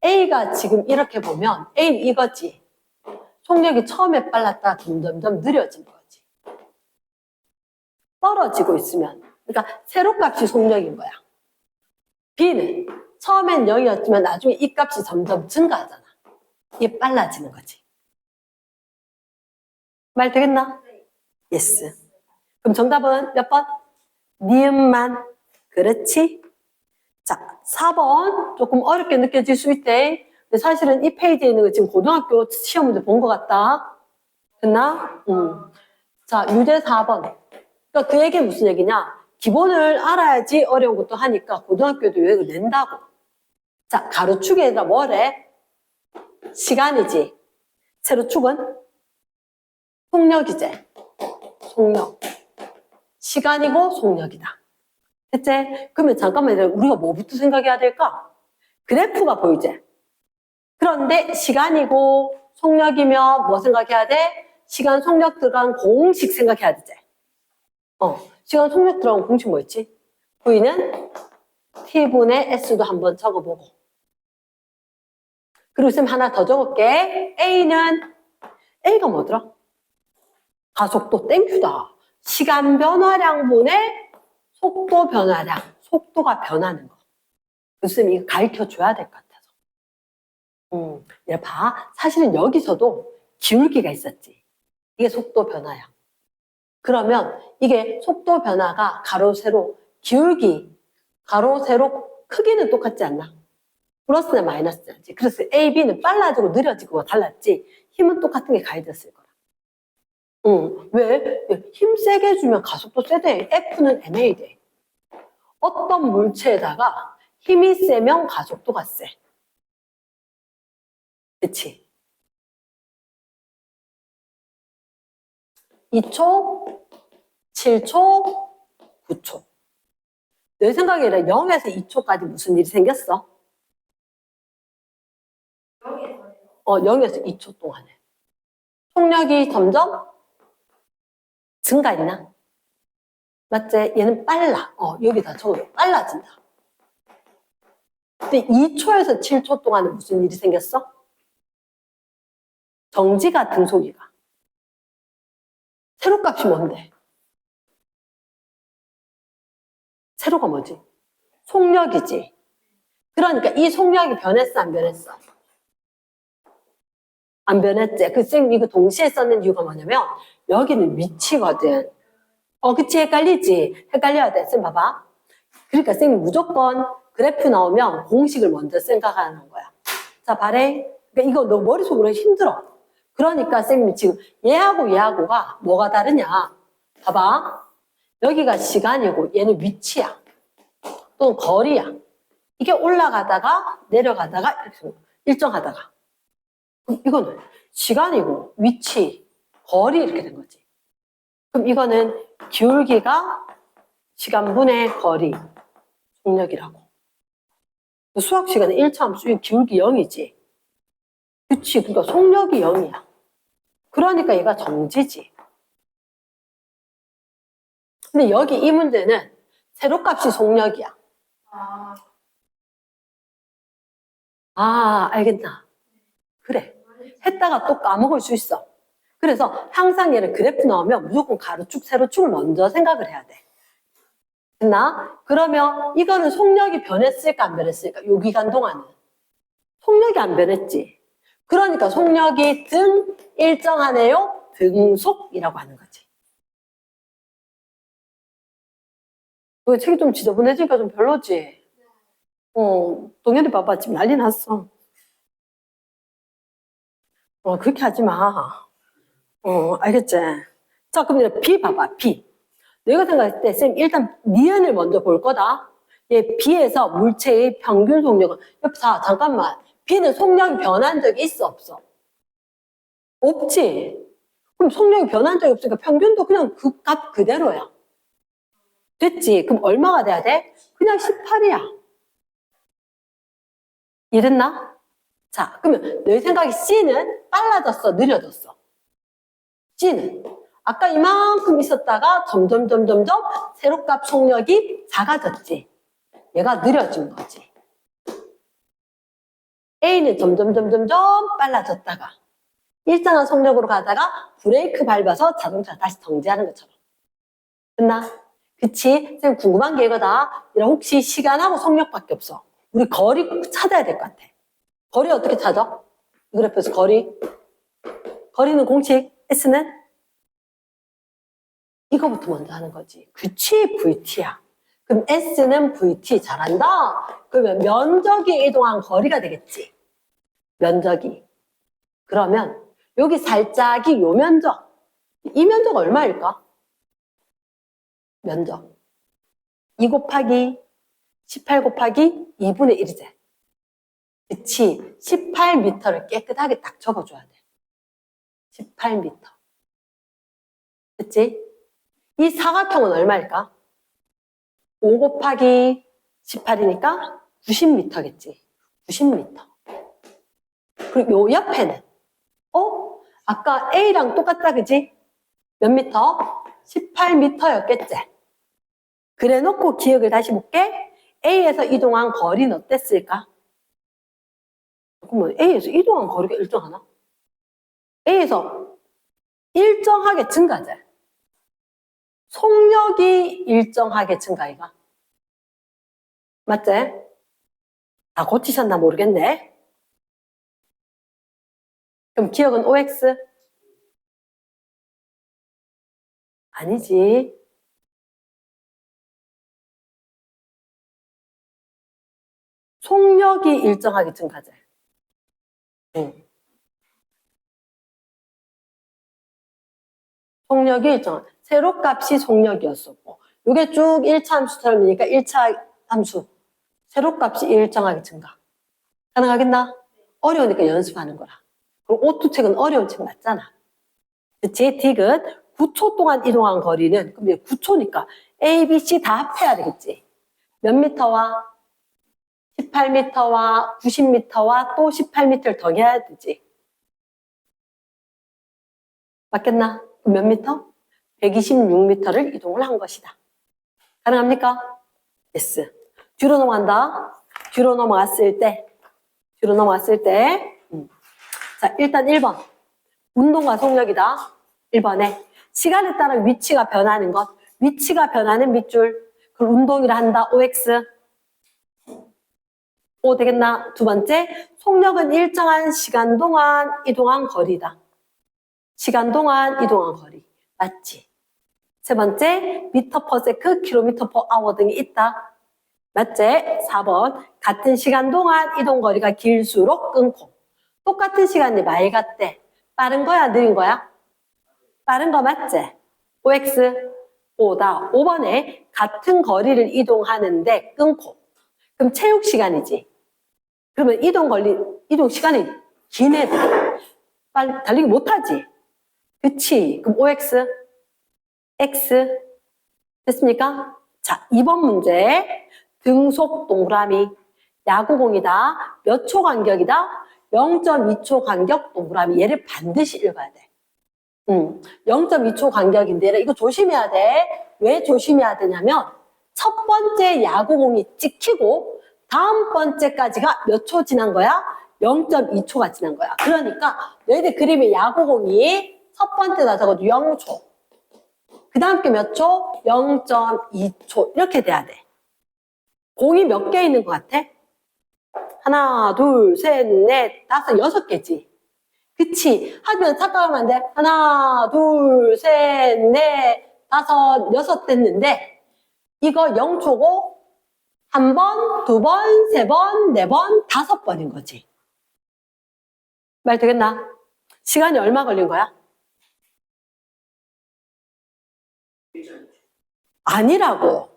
A: A가 지금 이렇게 보면 A는 이거지. 속력이 처음에 빨랐다가 점점점 느려진 거지. 떨어지고 있으면. 그러니까 세로값이 속력인 거야. B는 처음엔 0이었지만 나중에 이 값이 점점 증가하잖아. 이게 빨라지는 거지. 말 되겠나? 예스. 그럼 정답은 몇 번? 니은만. 그렇지? 자, 4번 조금 어렵게 느껴질 수 있대. 근데 사실은 이 페이지에 있는 거 지금 고등학교 시험 문제 본 것 같다. 됐나? 자, 유제 4번. 그러니까 그 얘기는 무슨 얘기냐? 기본을 알아야지 어려운 것도 하니까 고등학교도 요약을 낸다고. 자, 가로축에다 뭐래? 시간이지. 세로축은 속력이지. 속력. 시간이고 속력이다. 됐지? 그러면 잠깐만 우리가 뭐부터 생각해야 될까? 그래프가 보이지? 그런데 시간이고 속력이면 뭐 생각해야 돼? 시간 속력 들어간 공식 생각해야 되지? 시간 속력 들어간 공식 뭐였지? V는 T분의 S도 한번 적어보고. 그리고 쌤 하나 더 적을게. A가 뭐더라? 가속도 땡큐다. 시간 변화량분의 속도 변화량. 속도가 변하는 거. 쌤 이거 가르쳐줘야 될 것 같아서. 얘 봐. 사실은 여기서도 기울기가 있었지. 이게 속도 변화야. 그러면 이게 속도 변화가 가로, 세로, 기울기, 가로, 세로, 크기는 똑같지 않나? 플러스나 마이너스지. 그래서 A, B는 빨라지고 느려지고 달랐지. 힘은 똑같은 게 가해졌을 거라. 왜? 힘 세게 해주면 가속도 세대. F는 MA 돼. 어떤 물체에다가 힘이 세면 가속도가 세. 그치? 2초, 7초, 9초. 내 생각에는 0에서 2초까지 무슨 일이 생겼어? 0에서 2초 동안에. 속력이 점점 증가했나? 맞지? 얘는 빨라. 여기다 적어줘. 빨라진다. 근데 2초에서 7초 동안에 무슨 일이 생겼어? 정지가 등속이가. 세로값이 뭔데? 세로가 뭐지? 속력이지. 그러니까 이 속력이 변했어, 안 변했어? 안 변했지. 쌤 이거 동시에 썼는 이유가 뭐냐면 여기는 위치거든. 그치? 헷갈리지? 헷갈려야 돼. 쌤 봐봐. 그러니까 쌤이 무조건 그래프 나오면 공식을 먼저 생각하는 거야. 자, 바래. 그러니까 이거 너 머릿속으로 힘들어. 그러니까 쌤이 지금 얘하고가 뭐가 다르냐. 봐봐. 여기가 시간이고 얘는 위치야. 또는 거리야. 이게 올라가다가 내려가다가 이렇게 일정하다가. 그럼 이거는 시간이고 위치, 거리 이렇게 된 거지. 그럼 이거는 기울기가 시간분의 거리, 속력이라고. 수학 시간에 1차 함수 기울기 0이지. 그치. 그러니까 속력이 0이야. 그러니까 얘가 정지지. 근데 여기 이 문제는 세로값이 속력이야. 알겠나? 그래. 했다가 또 까먹을 수 있어. 그래서 항상 얘를 그래프 나오면 무조건 가로축, 세로축을 먼저 생각을 해야 돼. 됐나? 그러면 이거는 속력이 변했을까 안 변했을까? 요 기간 동안은. 속력이 안 변했지. 그러니까 속력이 일정하네요. 등속이라고 하는 거지. 왜 책이 좀 지저분해지니까 좀 별로지? 동현이 봐봐. 지금 난리 났어. 그렇게 하지 마. 알겠지? 자, 그럼 이제 B 봐봐. B. 내가 생각했을 때, 쌤, 일단 니은을 먼저 볼 거다. 얘 B에서 물체의 평균 속력은, 자, 잠깐만. B는 속력이 변한 적이 있어, 없어? 없지. 그럼 속력이 변한 적이 없으니까 평균도 그냥 그 값 그대로야. 됐지? 그럼 얼마가 돼야 돼? 그냥 18이야. 이랬나? 자, 그러면 내 생각에 C는 빨라졌어, 느려졌어? C는 아까 이만큼 있었다가 점점 세로값 속력이 작아졌지. 얘가 느려진 거지. A는 점점 빨라졌다가 일정한 속력으로 가다가 브레이크 밟아서 자동차 다시 정지하는 것처럼. 됐나? 그치? 쌤 궁금한 게 이거다. 혹시 시간하고 속력밖에 없어. 우리 거리 찾아야 될 것 같아. 거리 어떻게 찾아? 이 그래프에서 거리. 거리는 공식, S는? 이거부터 먼저 하는 거지. 그치? VT야. 그럼 S는 VT 잘한다? 그러면 면적이 이동한 거리가 되겠지. 면적이. 그러면 여기 살짝이 요 면적. 이 면적 얼마일까? 면적. 2 곱하기 18 곱하기 2분의 1이지. 그치? 18m를 깨끗하게 딱 적어줘야 돼. 18m. 그치? 이 사각형은 얼마일까? 5 곱하기 18이니까 90m겠지. 90m. 그리고 요 옆에는 아까 A랑 똑같다, 그지? 몇 미터? 18m였겠지. 그래 놓고 기억을 다시 볼게. A에서 이동한 거리는 어땠을까? 그러면 A에서 이동한 거리가 일정하나? A에서 일정하게 증가하지. 속력이 일정하게 증가해가. 맞지? 다 고치셨나 모르겠네. 그럼 기억은 OX? 아니지. 속력이 일정하게 증가하지. 응. 속력이 일정한. 세로값이 속력이었었고, 이게 쭉 1차 함수처럼이니까 1차 함수. 세로값이 일정하게 증가. 가능하겠나? 어려우니까 연습하는 거라. 그리고 오투책은 어려운 책 맞잖아. 그치? 딕은 9초 동안 이동한 거리는, 그럼 이제 9초니까 A, B, C 다 합해야 되겠지. 몇 미터와 18m와 90m와 또 18m를 더해야 되지. 맞겠나? 몇 미터? 126m를 이동을 한 것이다. 가능합니까? yes. 뒤로 넘어간다. 뒤로 넘어갔을 때. 자, 일단 1번. 운동과 속력이다. 1번에 시간에 따라 위치가 변하는 것. 위치가 변하는 밑줄. 그걸 운동이라 한다. OX. O 되겠나? 두 번째, 속력은 일정한 시간 동안 이동한 거리다. 시간 동안 이동한 거리. 맞지? 세 번째, 미터 퍼 세크, 킬로미터 퍼 아워 등이 있다. 맞지? 4번, 같은 시간 동안 이동 거리가 길수록 끊고. 똑같은 시간이 많이 갔대. 빠른 거야, 느린 거야? 빠른 거 맞지? OX, O다. 5번에 같은 거리를 이동하는데 끊고. 그럼 체육 시간이지. 그러면 이동 시간이 긴 애들. 빨리 달리기 못하지. 그치? 그럼 OX, X. 됐습니까? 자, 2번 문제. 등속 동그라미. 야구공이다. 몇 초 간격이다? 0.2초 간격 동그라미. 얘를 반드시 읽어야 돼. 0.2초 간격인데 이거 조심해야 돼. 왜 조심해야 되냐면 첫 번째 야구공이 찍히고 다음 번째까지가 몇 초 지난 거야? 0.2초가 지난 거야. 그러니까 너희들 그림에 야구공이 첫 번째다 적어도 0초. 그 다음 게 몇 초? 0.2초. 이렇게 돼야 돼. 공이 몇 개 있는 것 같아? 하나, 둘, 셋, 넷, 다섯, 6개지. 그치? 하면 착각하면 안 돼. 하나, 둘, 셋, 넷, 다섯, 6 됐는데 이거 0초고 한 번, 두 번, 세 번, 네 번, 5번인 거지. 말 되겠나? 시간이 얼마 걸린 거야? 아니라고.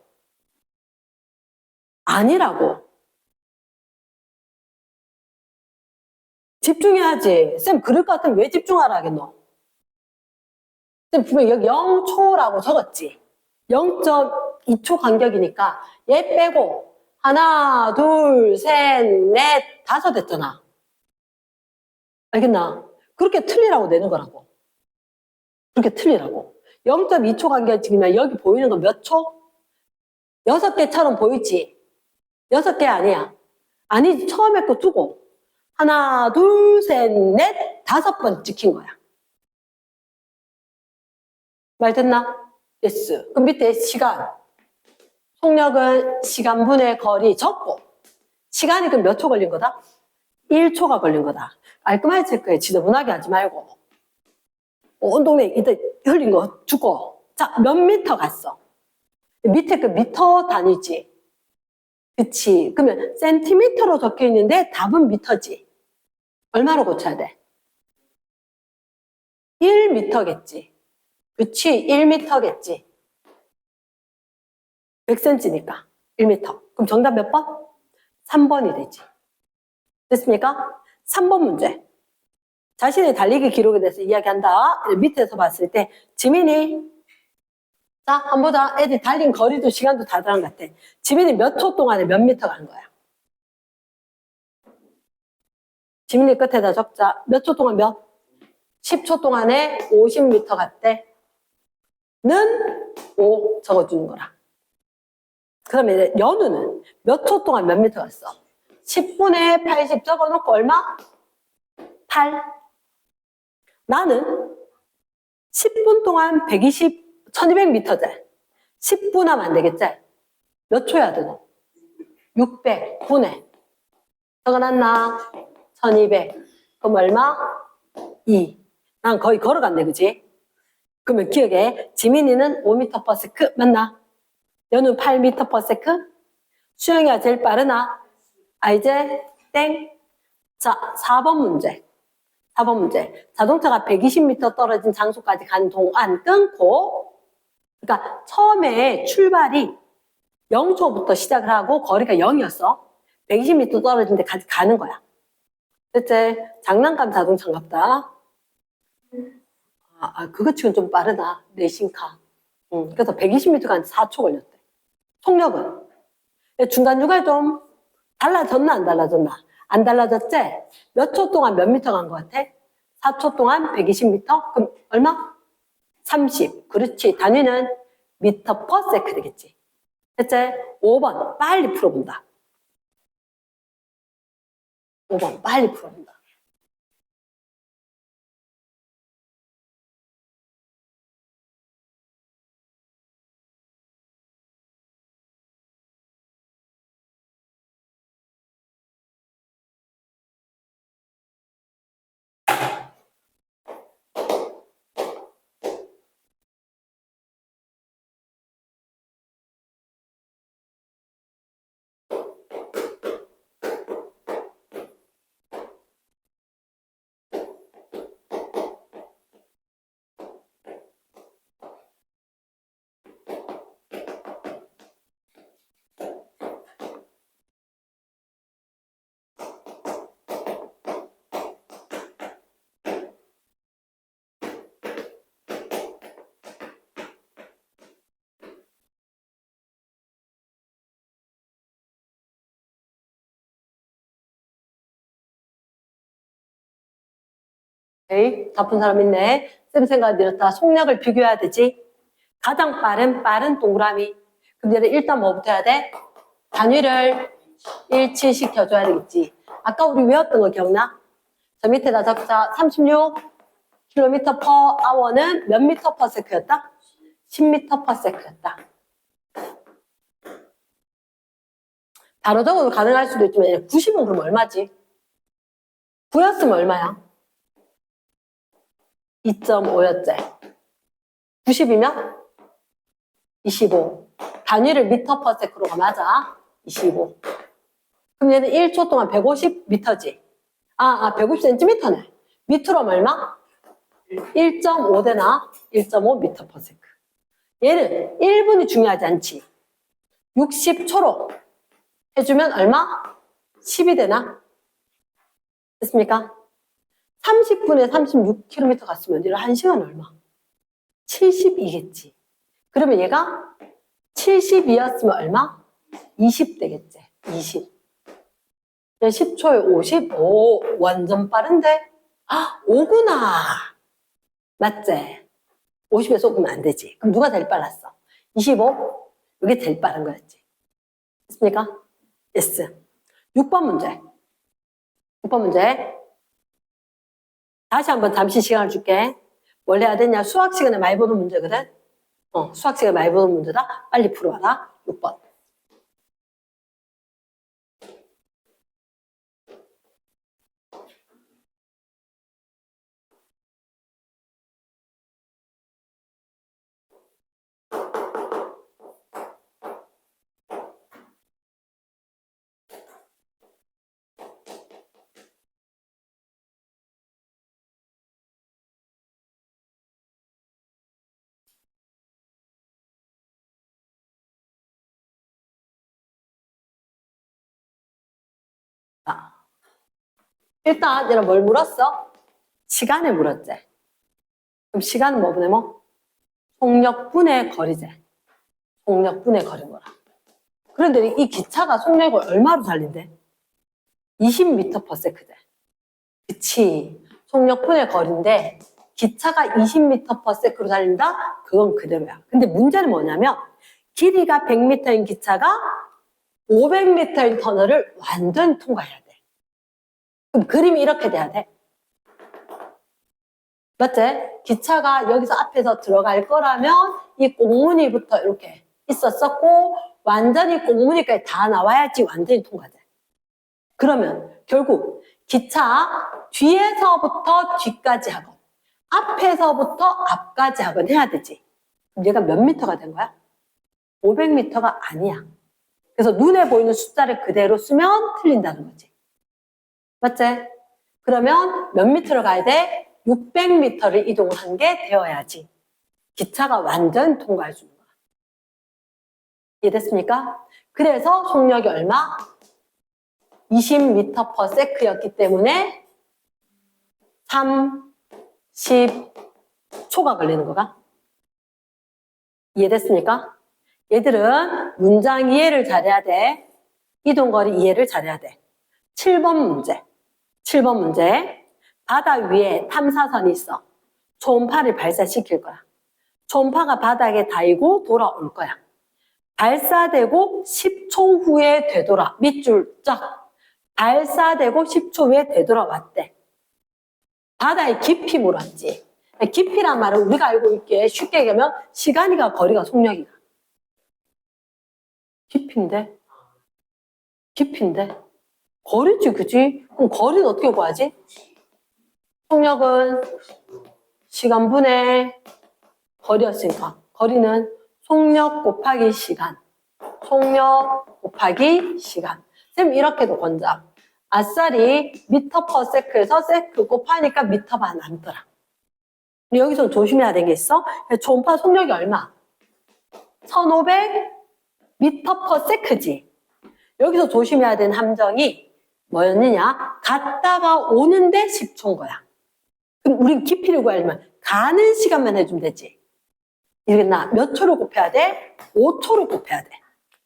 A: 집중해야지. 쌤 그럴 것 같으면 왜 집중하라 하겠노? 쌤 분명 여기 0초라고 적었지. 0.2초 간격이니까 얘 빼고 하나, 둘, 셋, 넷, 5 됐잖아. 알겠나? 그렇게 틀리라고 내는 거라고. 그렇게 틀리라고. 0.2초 간격이면 여기 보이는 거 몇 초? 6개처럼 보이지? 6개 아니야. 아니지. 처음에 거 두고 하나, 둘, 셋, 넷, 5번 찍힌 거야. 말 됐나? yes. 그럼 밑에 시간. 속력은 시간분의 거리 적고 시간이 그럼 몇 초 걸린 거다? 1초가 걸린 거다. 깔끔하게 체크해. 지저분하게 하지 말고. 온 동네 이때 흘린 거 주고. 자, 몇 미터 갔어? 밑에 그 미터 단위지. 그치. 그러면 센티미터로 적혀 있는데 답은 미터지. 얼마로 고쳐야 돼? 1미터겠지. 그치. 1미터겠지. 100cm니까 1미터. 그럼 정답 몇 번? 3번이 되지. 됐습니까? 3번 문제. 자신의 달리기 기록에 대해서 이야기한다. 밑에서 봤을 때 지민이 자, 한번 보자. 애들이 달린 거리도 시간도 다 다른 것 같아. 지민이 몇 초 동안에 몇 미터 간 거야? 지민이 끝에다 적자. 몇 초 동안 몇? 10초 동안에 50m 갔대. 는 5 적어주는 거라. 그러면 연우는 몇 초 동안 몇 미터 갔어? 10분의 80 적어놓고 얼마? 8. 나는 10분 동안 1200m제. 10분 하면 안 되겠지? 몇 초야 되노? 600분에. 적어놨나? 1200. 그럼 얼마? 2. 난 거의 걸어갔네, 그지? 그러면 기억해. 지민이는 5m/s 맞나? 연우 8m/s? 수영이가 제일 빠르나? 아, 이제 땡. 자, 4번 문제. 4번 문제. 자동차가 120m 떨어진 장소까지 간 동안 끊고, 그러니까 처음에 출발이 0초부터 시작을 하고 거리가 0이었어. 120m 떨어진 데까지 가는 거야. 됐지? 장난감 자동차인갑다. 그거 치고는 좀 빠르다. 레이싱카. 그래서 120m 간 4초 걸렸대. 속력은? 중간중간에 좀 달라졌나 안 달라졌나? 안 달라졌지? 몇 초 동안 몇 미터 간 것 같아? 4초 동안 120m? 그럼 얼마? 30. 그렇지. 단위는 미터 퍼 세크 되겠지. 됐지? 5번 빨리 풀어본다. 5번 빨리 풀어본다. 에이, 나쁜 사람 있네. 쌤 생각 이렇다. 속력을 비교해야 되지. 가장 빠른 동그라미. 그럼 얘를 일단 뭐부터 해야 돼? 단위를 일치시켜줘야 되겠지. 아까 우리 외웠던 거 기억나? 저 밑에다 적자 36km/h는 몇 미터 퍼 세크였다? 10m 퍼 세크였다. 바로 적어도 가능할 수도 있지만 90은 그럼 얼마지? 9였으면 얼마야? 2.5였지. 90이면 25. 단위를 미터 퍼 세크로가 맞아. 25. 그럼 얘는 1초 동안 150m지. 150cm네. 미터로 얼마? 1.5되나? 1.5 미터 퍼 세크. 얘는 1분이 중요하지 않지. 60초로 해주면 얼마? 10이 되나? 됐습니까? 30분에 36km 갔으면 얘를 1시간 얼마? 72겠지. 그러면 얘가 72였으면 얼마? 20 되겠지. 20. 10초에 50? 오, 완전 빠른데? 5구나. 맞지? 50에 쏟으면 안 되지. 그럼 누가 제일 빨랐어? 25? 이게 제일 빠른 거였지. 됐습니까? yes. 6번 문제. 6번 문제. 다시 한번 잠시 시간을 줄게. 뭘 해야 되냐? 수학 시간에 많이 보는 문제거든. 수학 시간에 많이 보는 문제다. 빨리 풀어봐라. 6번. 자, 일단 얘는 뭘 물었어? 시간을 물었지. 그럼 시간은 뭐 보내면? 속력분의 거리지. 속력분의 거리인 거라. 그런데 이 기차가 속력을 얼마로 달린대? 20m/s제. 그치. 속력분의 거리인데 기차가 20m/s로 달린다? 그건 그대로야. 근데 문제는 뭐냐면 길이가 100m인 기차가 500m인 터널을 완전 통과해야 돼. 그럼 그림이 이렇게 돼야 돼. 맞지? 기차가 여기서 앞에서 들어갈 거라면 이 꽁무니부터 이렇게 있었었고 완전히 꽁무니까지 다 나와야지 완전히 통과돼. 그러면 결국 기차 뒤에서부터 뒤까지 하건 앞에서부터 앞까지 하건 해야 되지. 그럼 얘가 몇 미터가 된 거야? 500m가 아니야. 그래서 눈에 보이는 숫자를 그대로 쓰면 틀린다는 거지. 맞지? 그러면 몇 미터를 가야 돼? 600m를 이동을 한 게 되어야지 기차가 완전 통과할 수 있는 거야. 이해됐습니까? 그래서 속력이 얼마? 20m/s였기 때문에 30초가 걸리는 거가. 이해됐습니까? 얘들은 문장 이해를 잘해야 돼. 이동거리 이해를 잘해야 돼. 7번 문제. 7번 문제. 바다 위에 탐사선이 있어. 초음파를 발사시킬 거야. 초음파가 바닥에 닿이고 돌아올 거야. 발사되고 10초 후에 되돌아. 밑줄 쫙. 발사되고 10초 후에 되돌아왔대. 바다의 깊이 물었지. 깊이란 말은 우리가 알고 있기에 쉽게 얘기하면 시간이가 거리가 속력이가. 깊인데? 깊인데? 거리지, 그지? 그럼 거리는 어떻게 구하지? 속력은 시간분의 거리였으니까 거리는 속력 곱하기 시간. 속력 곱하기 시간. 쌤 이렇게도 권장. 아싸리 미터/s에서 세크 곱하니까 미터가 남더라. 여기서 조심해야 되는 게 있어. 초음파 속력이 얼마? 1500m/s지. 여기서 조심해야 되는 함정이 뭐였느냐? 갔다가 오는데 10초인 거야. 그럼 우린 깊이를 구하려면 가는 시간만 해주면 되지. 이러겠나? 몇 초를 곱해야 돼? 5초를 곱해야 돼.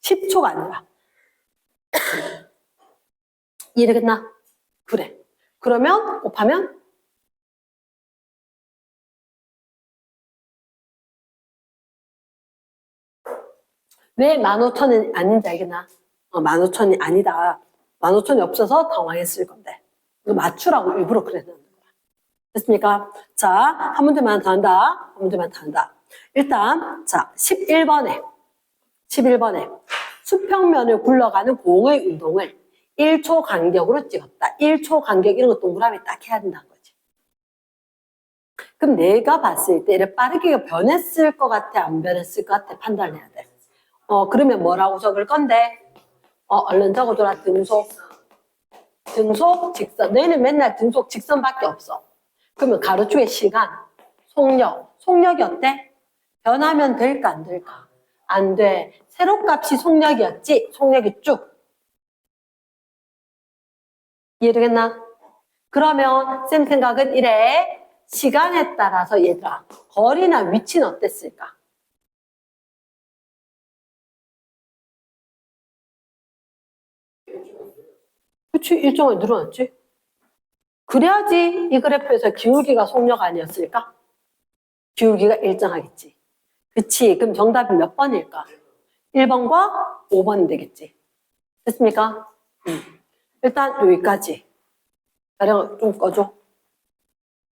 A: 10초가 아니라. 이해되겠나? 그래. 그러면 곱하면 왜 15,000이 아닌지 알겠나? 15,000이 아니다. 15,000이 없어서 당황했을 건데. 이거 맞추라고 일부러 그랬는 거야. 됐습니까? 자, 한 문제만 더 한다. 한 문제만 더 한다. 일단, 자, 11번에 수평면을 굴러가는 공의 운동을 1초 간격으로 찍었다. 1초 간격 이런 거 동그라미 딱 해야 된다는 거지. 그럼 내가 봤을 때 이렇게 빠르게 변했을 것 같아? 안 변했을 것 같아? 판단해야 돼. 그러면 뭐라고 적을 건데? 얼른 적어줘라. 등속, 직선. 너희는 맨날 등속, 직선밖에 없어. 그러면 가로축의 시간, 속력이 어때? 변하면 될까 안 될까? 안 돼. 세로값이 속력이었지? 속력이 쭉. 이해되겠나? 그러면 쌤 생각은 이래. 시간에 따라서 얘들아 거리나 위치는 어땠을까? 그치, 일정하게 늘어났지. 그래야지 이 그래프에서 기울기가 속력 아니었을까? 기울기가 일정하겠지. 그치, 그럼 정답이 몇 번일까? 1번과 5번이 되겠지. 됐습니까? 일단 여기까지. 자료 좀 꺼줘.